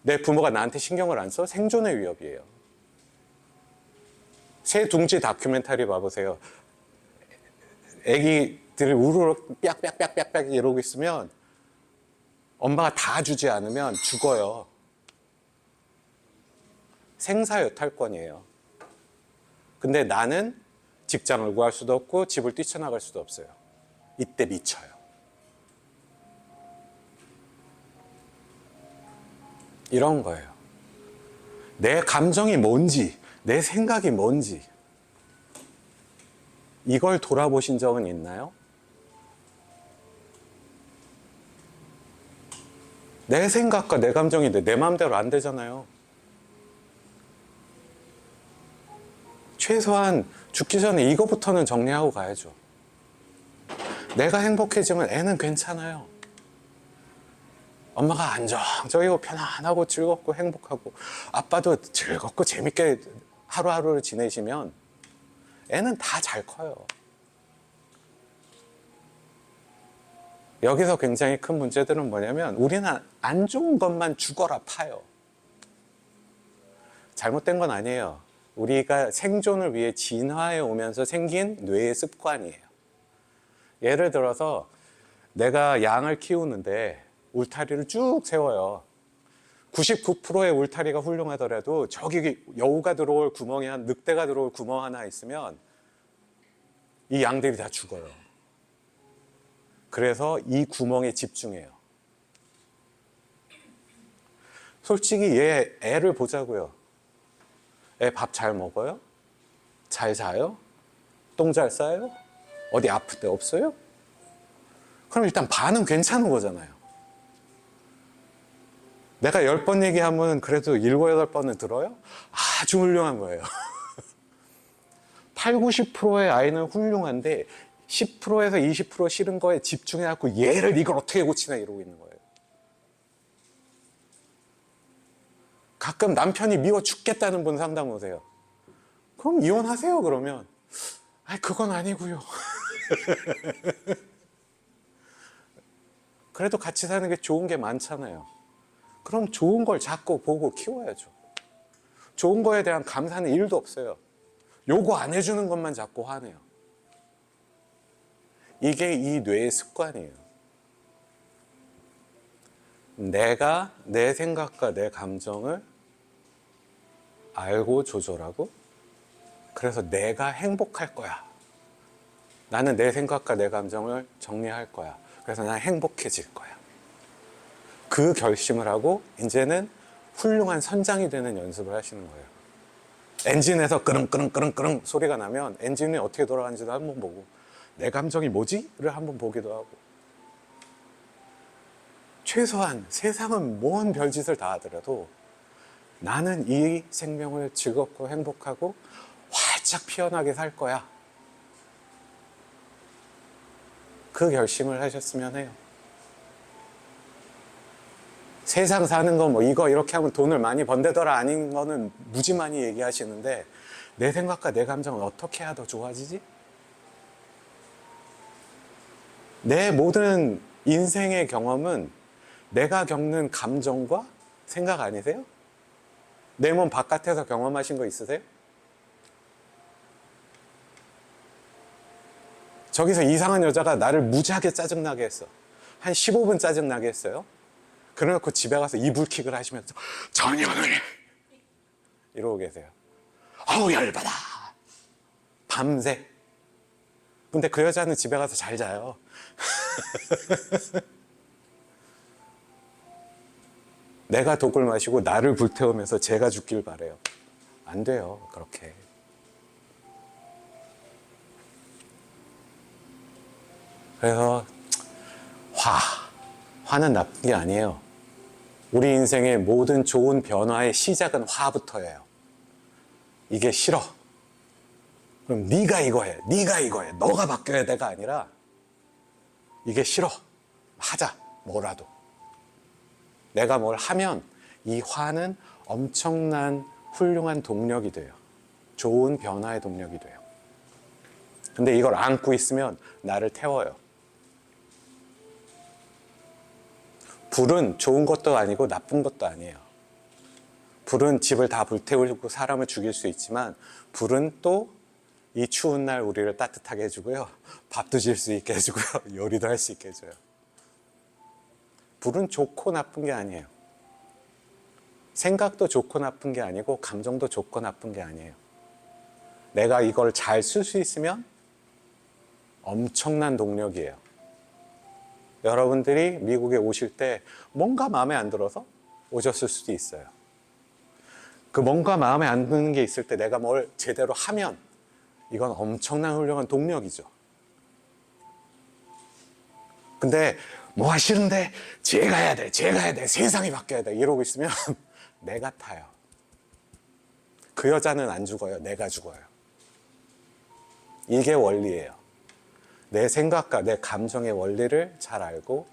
내 부모가 나한테 신경을 안 써? 생존의 위협이에요. 새 둥지 다큐멘터리 봐보세요. 애기들이 우르르 빽빽빽빽빽 이러고 있으면 엄마가 다 주지 않으면 죽어요. 생사여탈권이에요. 근데 나는 직장을 구할 수도 없고 집을 뛰쳐나갈 수도 없어요. 이때 미쳐요. 이런 거예요. 내 감정이 뭔지, 내 생각이 뭔지 이걸 돌아보신 적은 있나요? 내 생각과 내 감정인데 내 마음대로 안 되잖아요. 최소한 죽기 전에 이거부터는 정리하고 가야죠. 내가 행복해지면 애는 괜찮아요. 엄마가 안정적이고 편안하고 즐겁고 행복하고 아빠도 즐겁고 재밌게 하루하루를 지내시면 애는 다 잘 커요. 여기서 굉장히 큰 문제들은 뭐냐면 우리는 안 좋은 것만 죽어라 파요. 잘못된 건 아니에요. 우리가 생존을 위해 진화해 오면서 생긴 뇌의 습관이에요. 예를 들어서 내가 양을 키우는데 울타리를 쭉 세워요. 99%의 울타리가 훌륭하더라도 저기 여우가 들어올 구멍이 늑대가 들어올 구멍 하나 있으면 이 양들이 다 죽어요. 그래서 이 구멍에 집중해요. 솔직히 애를 보자고요. 애 밥 잘 먹어요? 잘 자요? 똥 잘 싸요? 어디 아플 데 없어요? 그럼 일단 반은 괜찮은 거잖아요. 내가 10번 얘기하면 그래도 7, 8번은 들어요? 아주 훌륭한 거예요. 8, 90%의 아이는 훌륭한데 10%에서 20% 싫은 거에 집중해갖고 이걸 어떻게 고치나 이러고 있는 거예요. 가끔 남편이 미워 죽겠다는 분 상담 오세요. 그럼 이혼하세요 그러면. 그건 아니고요. 그래도 같이 사는 게 좋은 게 많잖아요. 그럼 좋은 걸 자꾸 보고 키워야죠. 좋은 거에 대한 감사는 1도 없어요. 요거 안 해주는 것만 자꾸 화내요. 이게 이 뇌의 습관이에요. 내가 내 생각과 내 감정을 알고 조절하고 그래서 내가 행복할 거야. 나는 내 생각과 내 감정을 정리할 거야. 그래서 난 행복해질 거야. 그 결심을 하고 이제는 훌륭한 선장이 되는 연습을 하시는 거예요. 엔진에서 끄릉끄릉 소리가 나면 엔진이 어떻게 돌아가는지도 한번 보고 내 감정이 뭐지?를 한번 보기도 하고 최소한 세상은 뭔 별짓을 다 하더라도 나는 이 생명을 즐겁고 행복하고 활짝 피어나게 살 거야. 그 결심을 하셨으면 해요. 세상 사는 거 뭐 이거 이렇게 하면 돈을 많이 번대더라 아닌 거는 무지 많이 얘기하시는데 내 생각과 내 감정은 어떻게 해야 더 좋아지지? 내 모든 인생의 경험은 내가 겪는 감정과 생각 아니세요? 내 몸 바깥에서 경험하신 거 있으세요? 저기서 이상한 여자가 나를 무지하게 짜증나게 했어. 한 15분 짜증나게 했어요. 그래놓고 집에 가서 이불킥을 하시면서 전혀를 이러고 계세요. 아우 열받아. 밤새. 근데 그 여자는 집에 가서 잘 자요. 내가 독을 마시고 나를 불태우면서 제가 죽길 바래요. 안 돼요, 그렇게. 그래서 화는 나쁜 게 아니에요. 우리 인생의 모든 좋은 변화의 시작은 화부터예요. 이게 싫어. 그럼 네가 이거 해. 네가 이거 해. 너가 바뀌어야 돼가 아니라 이게 싫어. 하자. 뭐라도. 내가 뭘 하면 이 화는 엄청난 훌륭한 동력이 돼요. 좋은 변화의 동력이 돼요. 근데 이걸 안고 있으면 나를 태워요. 불은 좋은 것도 아니고 나쁜 것도 아니에요. 불은 집을 다 불태우고 사람을 죽일 수 있지만 불은 또 이 추운 날 우리를 따뜻하게 해주고요. 밥도 질 수 있게 해주고요. 요리도 할 수 있게 해줘요. 불은 좋고 나쁜 게 아니에요. 생각도 좋고 나쁜 게 아니고 감정도 좋고 나쁜 게 아니에요. 내가 이걸 잘 쓸 수 있으면 엄청난 동력이에요. 여러분들이 미국에 오실 때 뭔가 마음에 안 들어서 오셨을 수도 있어요. 그 뭔가 마음에 안 드는 게 있을 때 내가 뭘 제대로 하면 이건 엄청난 훌륭한 동력이죠. 근데 뭐가 싫은데 제가 해야 돼, 세상이 바뀌어야 돼 이러고 있으면 내가 타요. 그 여자는 안 죽어요. 내가 죽어요. 이게 원리예요. 내 생각과 내 감정의 원리를 잘 알고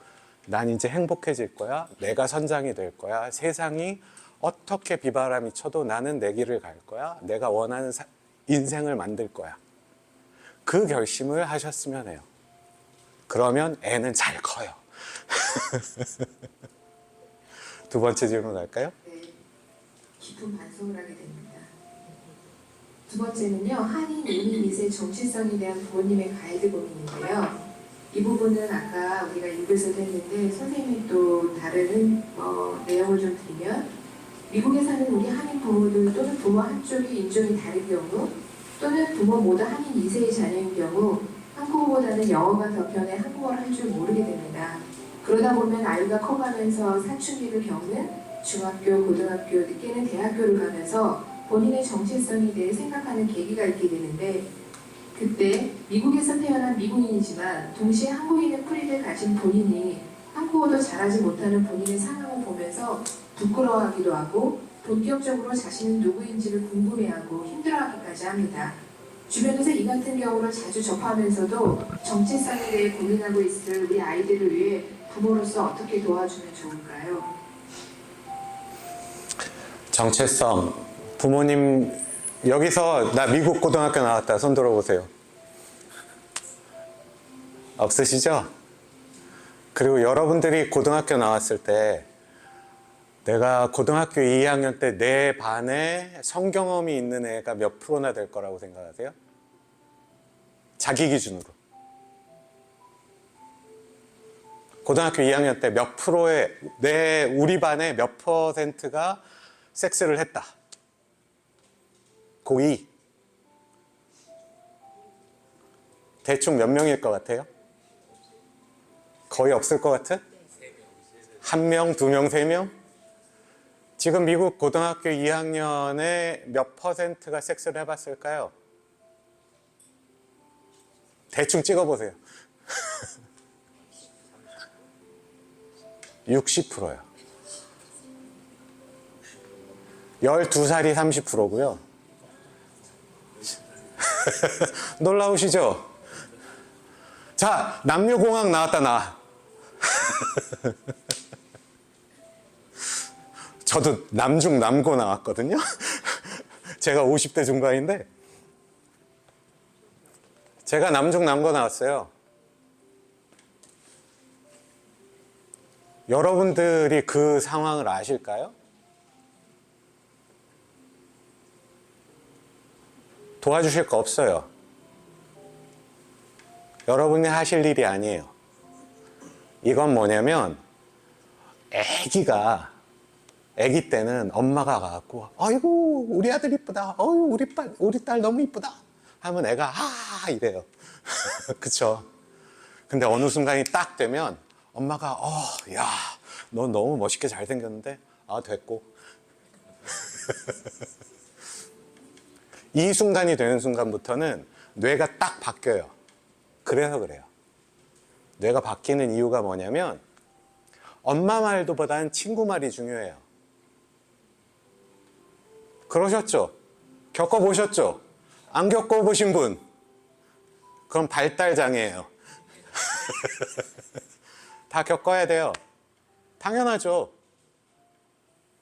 난 이제 행복해질 거야. 내가 선장이 될 거야. 세상이 어떻게 비바람이 쳐도 나는 내 길을 갈 거야. 내가 원하는 인생을 만들 거야. 그 결심을 하셨으면 해요. 그러면 애는 잘 커요. 두 번째 질문 갈까요? 네, 깊은 반성을 하게 됩니다. 두 번째는요, 한인 이민 2세 정체성에 대한 부모님의 가이드 고민인데요. 이 부분은 아까 우리가 읽어서도 했는데 선생님이 또 다른 내용을 좀 드리면 미국에 사는 우리 한인 부모들 또는 부모 한쪽이 인종이 다른 경우 또는 부모 모두 한인 2세의 자녀인 경우 한국어보다는 영어가 더 편해 한국어를 할 줄 모르게 됩니다. 그러다 보면 아이가 커가면서 사춘기를 겪는 중학교, 고등학교, 늦게는 대학교를 가면서 본인의 정체성에 대해 생각하는 계기가 있게 되는데 그때 미국에서 태어난 미국인이지만 동시에 한국인의 뿌리를 가진 본인이 한국어도 잘하지 못하는 본인의 상황을 보면서 부끄러워하기도 하고 본격적으로 자신은 누구인지를 궁금해하고 힘들어하기까지 합니다. 주변에서 이 같은 경우를 자주 접하면서도 정체성에 대해 고민하고 있을 우리 아이들을 위해 부모로서 어떻게 도와주면 좋을까요? 정체성. 부모님 여기서 나 미국 고등학교 나왔다. 손 들어보세요. 없으시죠? 그리고 여러분들이 고등학교 나왔을 때 내가 고등학교 2학년 때 내 반에 성경험이 있는 애가 몇 프로나 될 거라고 생각하세요? 자기 기준으로. 고등학교 2학년 때 몇 프로의 우리 반에 몇 퍼센트가 섹스를 했다. 고2. 대충 몇 명일 것 같아요? 거의 없을 것 같은? 1명, 2명, 3명? 지금 미국 고등학교 2학년의 몇 퍼센트가 섹스를 해봤을까요? 대충 찍어보세요. 60%요. 12살이 30%고요. 놀라우시죠? 자, 남녀공학 나왔다, 나. 저도 남중 남고 나왔거든요. 제가 50대 중반인데 제가 남중 남고 나왔어요. 여러분들이 그 상황을 아실까요? 도와주실 거 없어요. 여러분이 하실 일이 아니에요. 이건 뭐냐면 아기 때는 엄마가 가갖고 아이고 우리 아들 이쁘다, 어유 우리 딸 너무 이쁘다 하면 애가 이래요. 그쵸? 근데 어느 순간이 딱 되면 엄마가 야, 너 너무 멋있게 잘생겼는데 됐고. 이 순간이 되는 순간부터는 뇌가 딱 바뀌어요. 그래서 그래요. 뇌가 바뀌는 이유가 뭐냐면 엄마 말보다는 친구 말이 중요해요. 그러셨죠? 겪어보셨죠? 안 겪어보신 분? 그럼 발달장애예요. 다 겪어야 돼요. 당연하죠.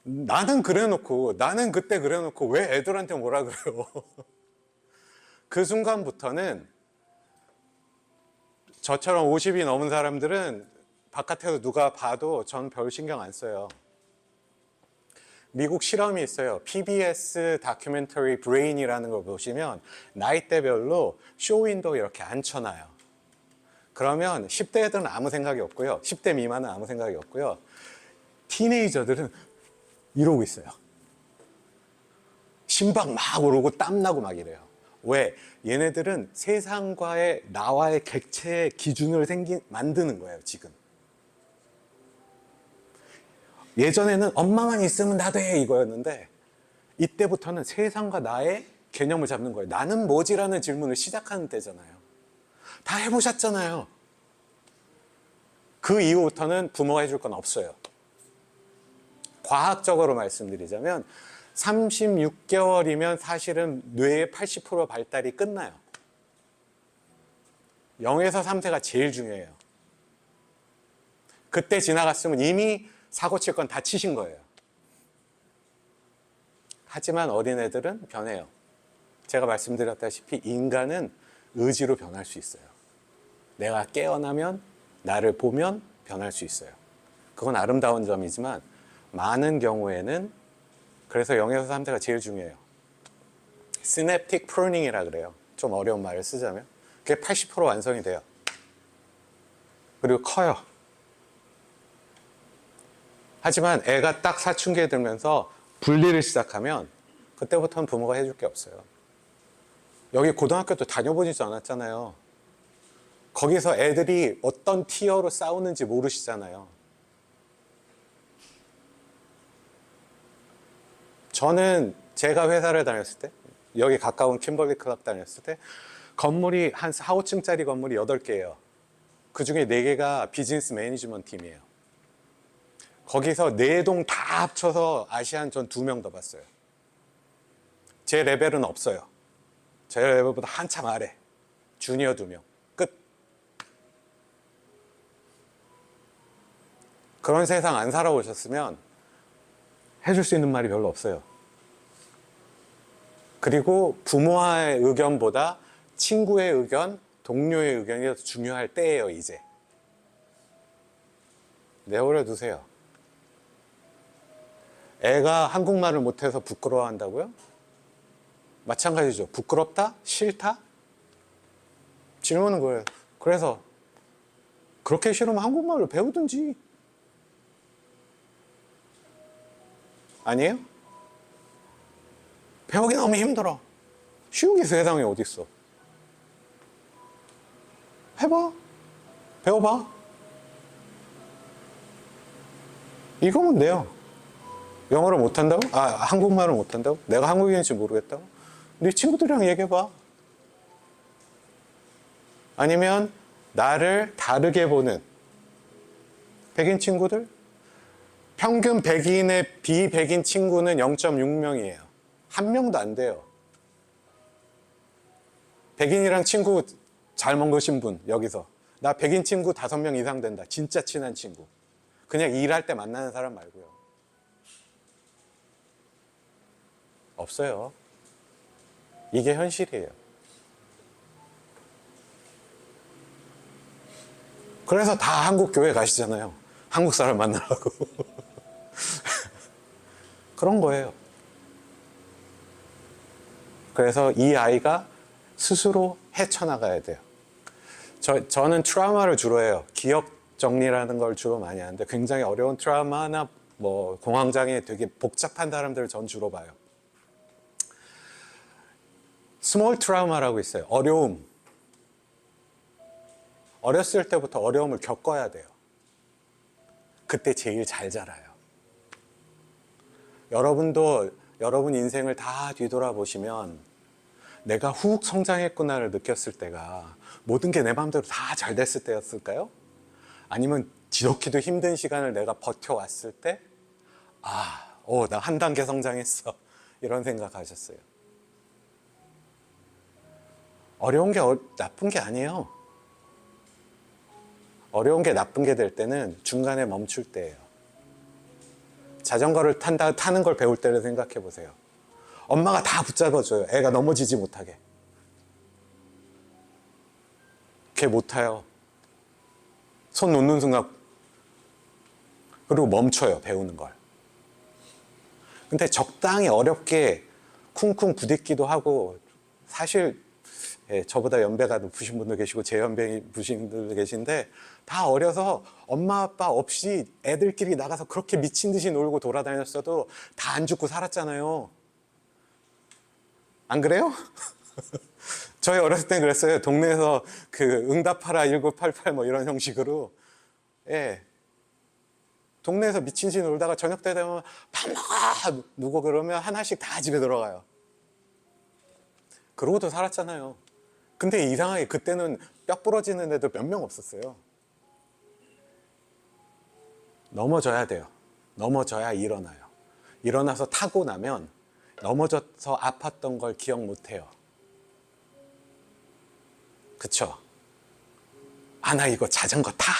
나는 그래놓고, 나는 그때 그래놓고 왜 애들한테 뭐라 그래요? 그 순간부터는 저처럼 50이 넘은 사람들은 바깥에서 누가 봐도 전 별 신경 안 써요. 미국 실험이 있어요. PBS 다큐멘터리 브레인이라는 걸 보시면 나이대별로 쇼윈도 이렇게 앉혀놔요. 그러면 10대 애들은 아무 생각이 없고요. 10대 미만은 아무 생각이 없고요. 티네이저들은 이러고 있어요. 심박 막 오르고 땀나고 막 이래요. 왜? 얘네들은 세상과의 나와의 객체의 기준을 만드는 거예요, 지금. 예전에는 엄마만 있으면 나도 해 이거였는데 이때부터는 세상과 나의 개념을 잡는 거예요. 나는 뭐지라는 질문을 시작하는 때잖아요. 다 해보셨잖아요. 그 이후부터는 부모가 해줄 건 없어요. 과학적으로 말씀드리자면 36개월이면 사실은 뇌의 80% 발달이 끝나요. 0에서 3세가 제일 중요해요. 그때 지나갔으면 이미 사고 칠 건 다 치신 거예요. 하지만 어린애들은 변해요. 제가 말씀드렸다시피 인간은 의지로 변할 수 있어요. 내가 깨어나면, 나를 보면 변할 수 있어요. 그건 아름다운 점이지만 많은 경우에는 그래서 0에서 3세가 제일 중요해요. 시냅틱 프루닝이라 그래요. 좀 어려운 말을 쓰자면. 그게 80% 완성이 돼요. 그리고 커요. 하지만 애가 딱 사춘기에 들면서 분리를 시작하면 그때부터는 부모가 해줄 게 없어요. 여기 고등학교도 다녀보지도 않았잖아요. 거기서 애들이 어떤 티어로 싸우는지 모르시잖아요. 저는 제가 회사를 다녔을 때, 여기 가까운 킴벌리 클럽 다녔을 때 건물이 한 4, 5층짜리 건물이 8개예요. 그 중에 4개가 비즈니스 매니지먼트 팀이에요. 거기서 4동 다 합쳐서 아시안 전 2명 더 봤어요. 제 레벨은 없어요. 제 레벨보다 한참 아래. 주니어 2명. 끝. 그런 세상 안 살아오셨으면 해줄 수 있는 말이 별로 없어요. 그리고 부모의 의견보다 친구의 의견, 동료의 의견이 더 중요할 때예요, 이제. 내버려 두세요. 애가 한국말을 못해서 부끄러워한다고요? 마찬가지죠. 부끄럽다? 싫다? 질문은 그래요. 그래서 그렇게 싫으면 한국말을 배우든지. 아니에요? 배우기 너무 힘들어. 쉬운 게 세상에 어딨어. 해봐. 배워봐. 이거면 돼요. 영어를 못한다고? 한국말을 못한다고? 내가 한국인인지 모르겠다고? 네 친구들이랑 얘기해봐. 아니면 나를 다르게 보는 백인 친구들? 평균 백인의 비백인 친구는 0.6명이에요. 한 명도 안 돼요. 백인이랑 친구 잘 먹으신 분 여기서 나 백인 친구 5명 이상 된다. 진짜 친한 친구. 그냥 일할 때 만나는 사람 말고요. 없어요. 이게 현실이에요. 그래서 다 한국 교회 가시잖아요. 한국 사람 만나라고. 그런 거예요. 그래서 이 아이가 스스로 헤쳐나가야 돼요. 저는 트라우마를 주로 해요. 기억 정리라는 걸 주로 많이 하는데 굉장히 어려운 트라우마나 뭐 공황장애 되게 복잡한 사람들을 전 주로 봐요. 스몰 트라우마라고 있어요. 어려움. 어렸을 때부터 어려움을 겪어야 돼요. 그때 제일 잘 자라요. 여러분도 여러분 인생을 다 뒤돌아보시면 내가 훅 성장했구나를 느꼈을 때가 모든 게 내 마음대로 다 잘 됐을 때였을까요? 아니면 지독히도 힘든 시간을 내가 버텨왔을 때 나 한 단계 성장했어. 이런 생각하셨어요. 어려운 게 나쁜 게 아니에요. 어려운 게 나쁜 게 될 때는 중간에 멈출 때예요. 자전거를 타는 걸 배울 때를 생각해 보세요. 엄마가 다 붙잡아줘요. 애가 넘어지지 못하게. 걔 못 타요. 손 놓는 순간 그리고 멈춰요. 배우는 걸. 근데 적당히 어렵게 쿵쿵 부딪기도 하고 사실 저보다 연배가 높으신 분도 계시고 제 연배 높으신 분도 계신데 다 어려서 엄마 아빠 없이 애들끼리 나가서 그렇게 미친 듯이 놀고 돌아다녔어도 다 안 죽고 살았잖아요. 안 그래요? 저희 어렸을 땐 그랬어요. 동네에서 그 응답하라 1988 뭐 이런 형식으로 동네에서 미친 듯이 놀다가 저녁 때 되면 밥 먹어! 누구 그러면 하나씩 다 집에 들어가요. 그러고도 살았잖아요. 근데 이상하게 그때는 뼈 부러지는 애들 몇 명 없었어요. 넘어져야 돼요. 넘어져야 일어나요. 일어나서 타고 나면 넘어져서 아팠던 걸 기억 못 해요. 그쵸? 나 이거 자전거 타!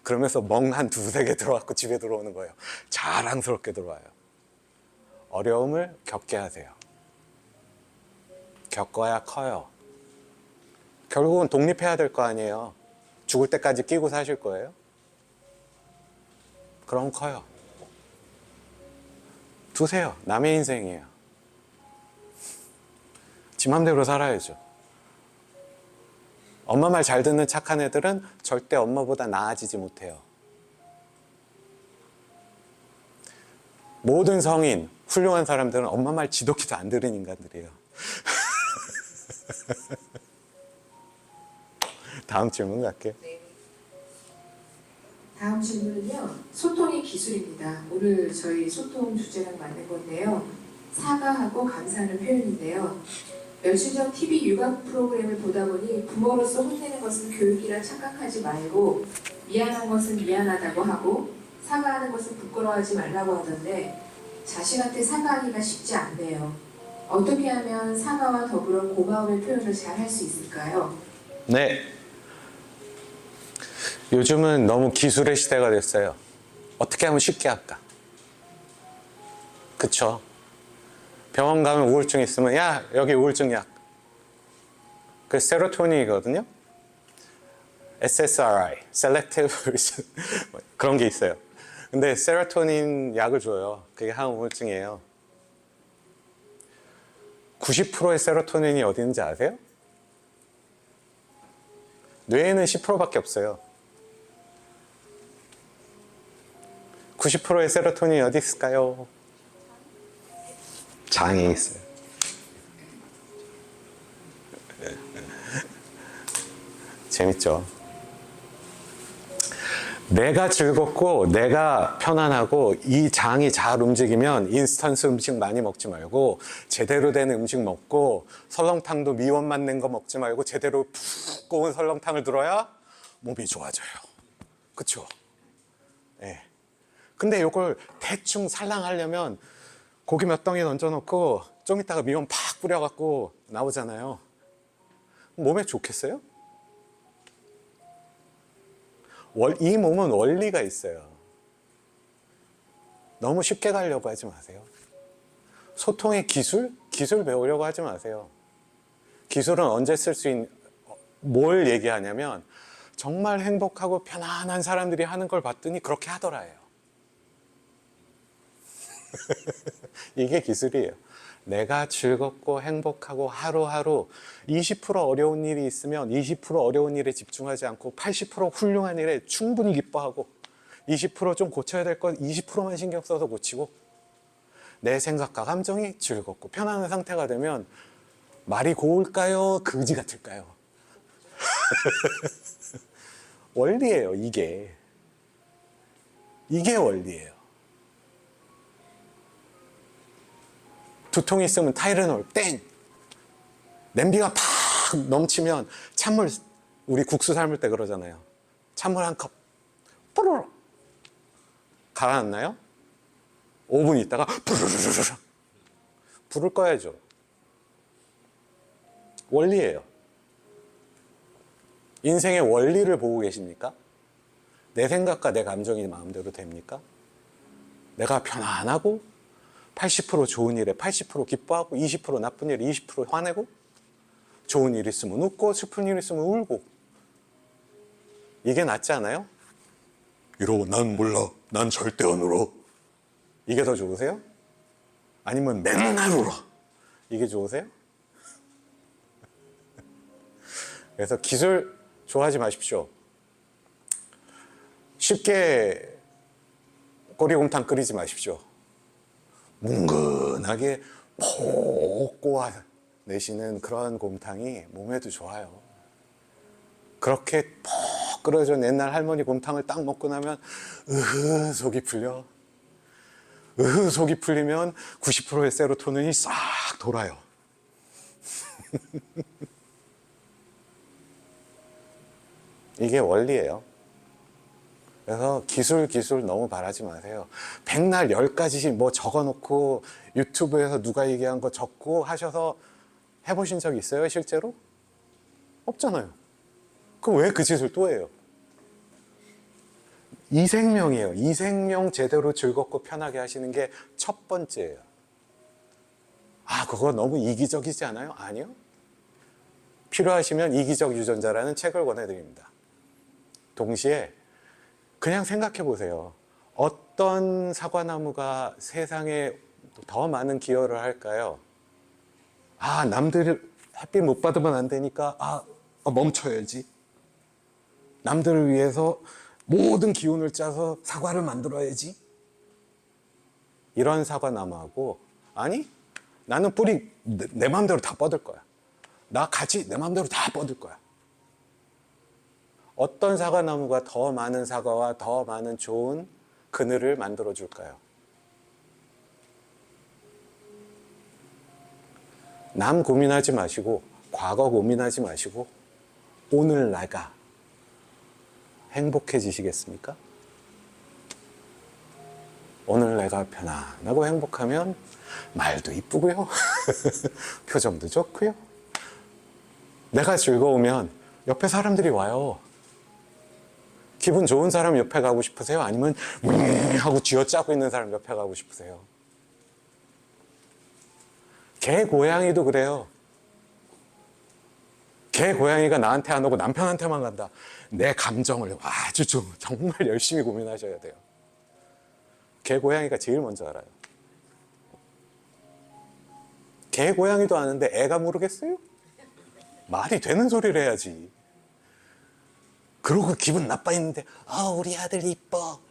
그러면서 멍 한 두세 개 들어갖고 집에 들어오는 거예요. 자랑스럽게 들어와요. 어려움을 겪게 하세요. 겪어야 커요. 결국은 독립해야 될 거 아니에요. 죽을 때까지 끼고 사실 거예요. 그럼 커요. 두세요. 남의 인생이에요. 지 맘대로 살아야죠. 엄마 말 잘 듣는 착한 애들은 절대 엄마보다 나아지지 못해요. 모든 성인, 훌륭한 사람들은 엄마 말 지독히도 안 들은 인간들이에요. 다음 질문 갈게요. 네. 다음 질문은요. 소통의 기술입니다. 오늘 저희 소통 주제랑 맞는 건데요. 사과하고 감사하는 표현인데요. 며칠 전 TV 육아 프로그램을 보다 보니 부모로서 혼내는 것은 교육이라 착각하지 말고 미안한 것은 미안하다고 하고 사과하는 것은 부끄러워하지 말라고 하던데 자식한테 사과하기가 쉽지 않네요. 어떻게 하면 사과와 더불어 고마움의 표현을 잘 할 수 있을까요? 네. 요즘은 너무 기술의 시대가 됐어요. 어떻게 하면 쉽게 할까? 그쵸? 병원 가면 우울증 있으면 야 여기 우울증 약. 그 세로토닌이거든요. SSRI, Selective 그런 게 있어요. 근데 세로토닌 약을 줘요. 그게 항우울증이에요. 90%의 세로토닌이 어디 있는지 아세요? 뇌에는 10%밖에 없어요. 90%의 세로토닌이 어디 있을까요? 장에 있어요. 재밌죠? 내가 즐겁고 내가 편안하고 이 장이 잘 움직이면 인스턴트 음식 많이 먹지 말고 제대로 된 음식 먹고 설렁탕도 미원만 낸 거 먹지 말고 제대로 푹 고운 설렁탕을 들어야 몸이 좋아져요. 그쵸? 예. 근데 이걸 대충 살랑하려면 고기 몇 덩이 얹어놓고 좀 이따가 미원 팍 뿌려갖고 나오잖아요. 몸에 좋겠어요? 이 몸은 원리가 있어요. 너무 쉽게 가려고 하지 마세요. 소통의 기술 배우려고 하지 마세요. 기술은 언제 쓸 수 있는, 뭘 얘기하냐면 정말 행복하고 편안한 사람들이 하는 걸 봤더니 그렇게 하더라예요. 이게 기술이에요. 내가 즐겁고 행복하고 하루하루 20% 어려운 일이 있으면 20% 어려운 일에 집중하지 않고 80% 훌륭한 일에 충분히 기뻐하고 20%좀 고쳐야 될 건 20%만 신경 써서 고치고 내 생각과 감정이 즐겁고 편안한 상태가 되면 말이 고울까요? 거지 같을까요? 원리예요, 이게. 이게 원리예요. 두통 있으면 타이레놀 땡. 냄비가 팍 넘치면 찬물, 우리 국수 삶을 때 그러잖아요. 찬물 한 컵, 뽀로로 가라앉나요? 5분 있다가 부르르르르 불을 꺼야죠. 원리예요. 인생의 원리를 보고 계십니까? 내 생각과 내 감정이 마음대로 됩니까? 내가 편안하고 80% 좋은 일에 80% 기뻐하고 20% 나쁜 일에 20% 화내고 좋은 일 있으면 웃고 슬픈 일 있으면 울고 이게 낫지 않아요? 이러고 난 몰라. 난 절대 안 울어. 이게 더 좋으세요? 아니면 맨날 울어. 이게 좋으세요? 그래서 기술 좋아하지 마십시오. 쉽게 꼬리곰탕 끓이지 마십시오. 뭉근하게 푹 꼬아내시는 그런 곰탕이 몸에도 좋아요. 그렇게 푹 끓여준 옛날 할머니 곰탕을 딱 먹고 나면 으흐 속이 풀려. 으흐 속이 풀리면 90%의 세로토닌이 싹 돌아요. 이게 원리예요. 그래서 기술 너무 바라지 마세요. 백날 10가지 뭐 적어놓고 유튜브에서 누가 얘기한 거 적고 하셔서 해보신 적 있어요? 실제로? 없잖아요. 그럼 왜 그 짓을 또 해요? 이 생명이에요. 이 생명 제대로 즐겁고 편하게 하시는 게 첫 번째예요. 아, 그거 너무 이기적이지 않아요? 아니요. 필요하시면 이기적 유전자라는 책을 권해드립니다. 동시에 그냥 생각해 보세요. 어떤 사과나무가 세상에 더 많은 기여를 할까요? 아, 남들 햇빛 못 받으면 안 되니까 멈춰야지. 남들을 위해서 모든 기운을 짜서 사과를 만들어야지. 이런 사과나무하고 아니, 나는 뿌리 내 마음대로 다 뻗을 거야. 나 같이 내 마음대로 다 뻗을 거야. 어떤 사과나무가 더 많은 사과와 더 많은 좋은 그늘을 만들어 줄까요? 남 고민하지 마시고 과거 고민하지 마시고 오늘 나가 행복해지시겠습니까? 오늘 내가 편안하고 행복하면 말도 이쁘고요. 표정도 좋고요. 내가 즐거우면 옆에 사람들이 와요. 기분 좋은 사람 옆에 가고 싶으세요? 아니면 하고 쥐어짜고 있는 사람 옆에 가고 싶으세요? 개, 고양이도 그래요. 개, 고양이가 나한테 안 오고 남편한테만 간다. 내 감정을 아주 정말 열심히 고민하셔야 돼요. 개, 고양이가 제일 먼저 알아요. 개, 고양이도 아는데 애가 모르겠어요? 말이 되는 소리를 해야지. 그러고 기분 나빠 있는데 우리 아들 이뻐.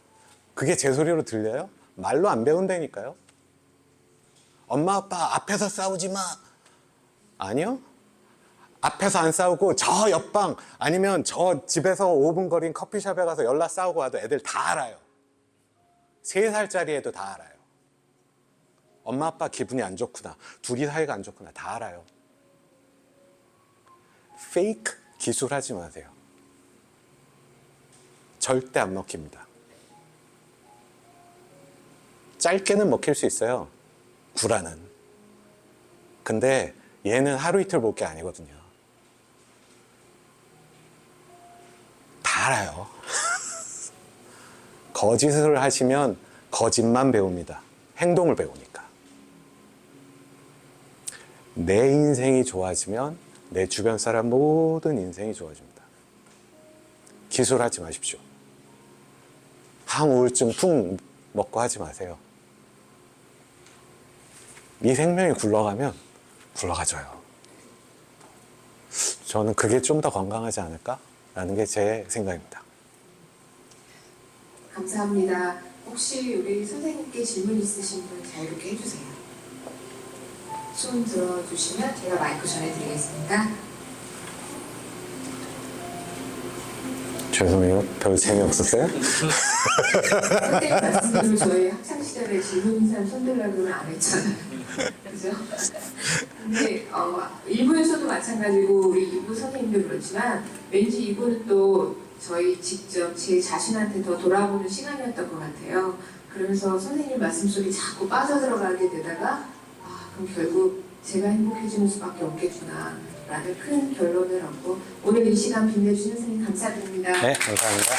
그게 제 소리로 들려요? 말로 안 배운다니까요. 엄마 아빠 앞에서 싸우지 마. 아니요. 앞에서 안 싸우고 저 옆방 아니면 저 집에서 5분 거리인 커피숍에 가서 연락 싸우고 와도 애들 다 알아요. 3살짜리 애도 다 알아요. 엄마 아빠 기분이 안 좋구나, 둘이 사이가 안 좋구나, 다 알아요. 페이크 기술하지 마세요. 절대 안 먹힙니다. 짧게는 먹힐 수 있어요, 구라는. 근데 얘는 하루 이틀 볼 게 아니거든요. 다 알아요. 거짓을 하시면 거짓만 배웁니다. 행동을 배우니까. 내 인생이 좋아지면 내 주변 사람 모든 인생이 좋아집니다. 기술하지 마십시오. 항우울증 푹 먹고 하지 마세요. 이 생명이 굴러가면 굴러가져요. 저는 그게 좀 더 건강하지 않을까라는 게 제 생각입니다. 감사합니다. 혹시 우리 선생님께 질문 있으신 분 자유롭게 해주세요. 손 들어주시면 제가 마이크 전해드리겠습니다. 죄송해요. 별 재미없었어요? 그때 말씀대로 저희 학창시절에 질문산 손들라고는 안 했잖아요. 그죠? 근데 1부에서도 마찬가지고 우리 2부 선생님도 그렇지만 왠지 2부는 또 저희 직접 제 자신한테 더 돌아보는 시간이었던 것 같아요. 그러면서 선생님 말씀 속에 자꾸 빠져들어가게 되다가 그럼 결국 제가 행복해지는 수밖에 없겠구나 라는 큰 결론을 얻고 오늘 이 시간 빛내주신 선생님 감사드립니다. 네, 감사합니다.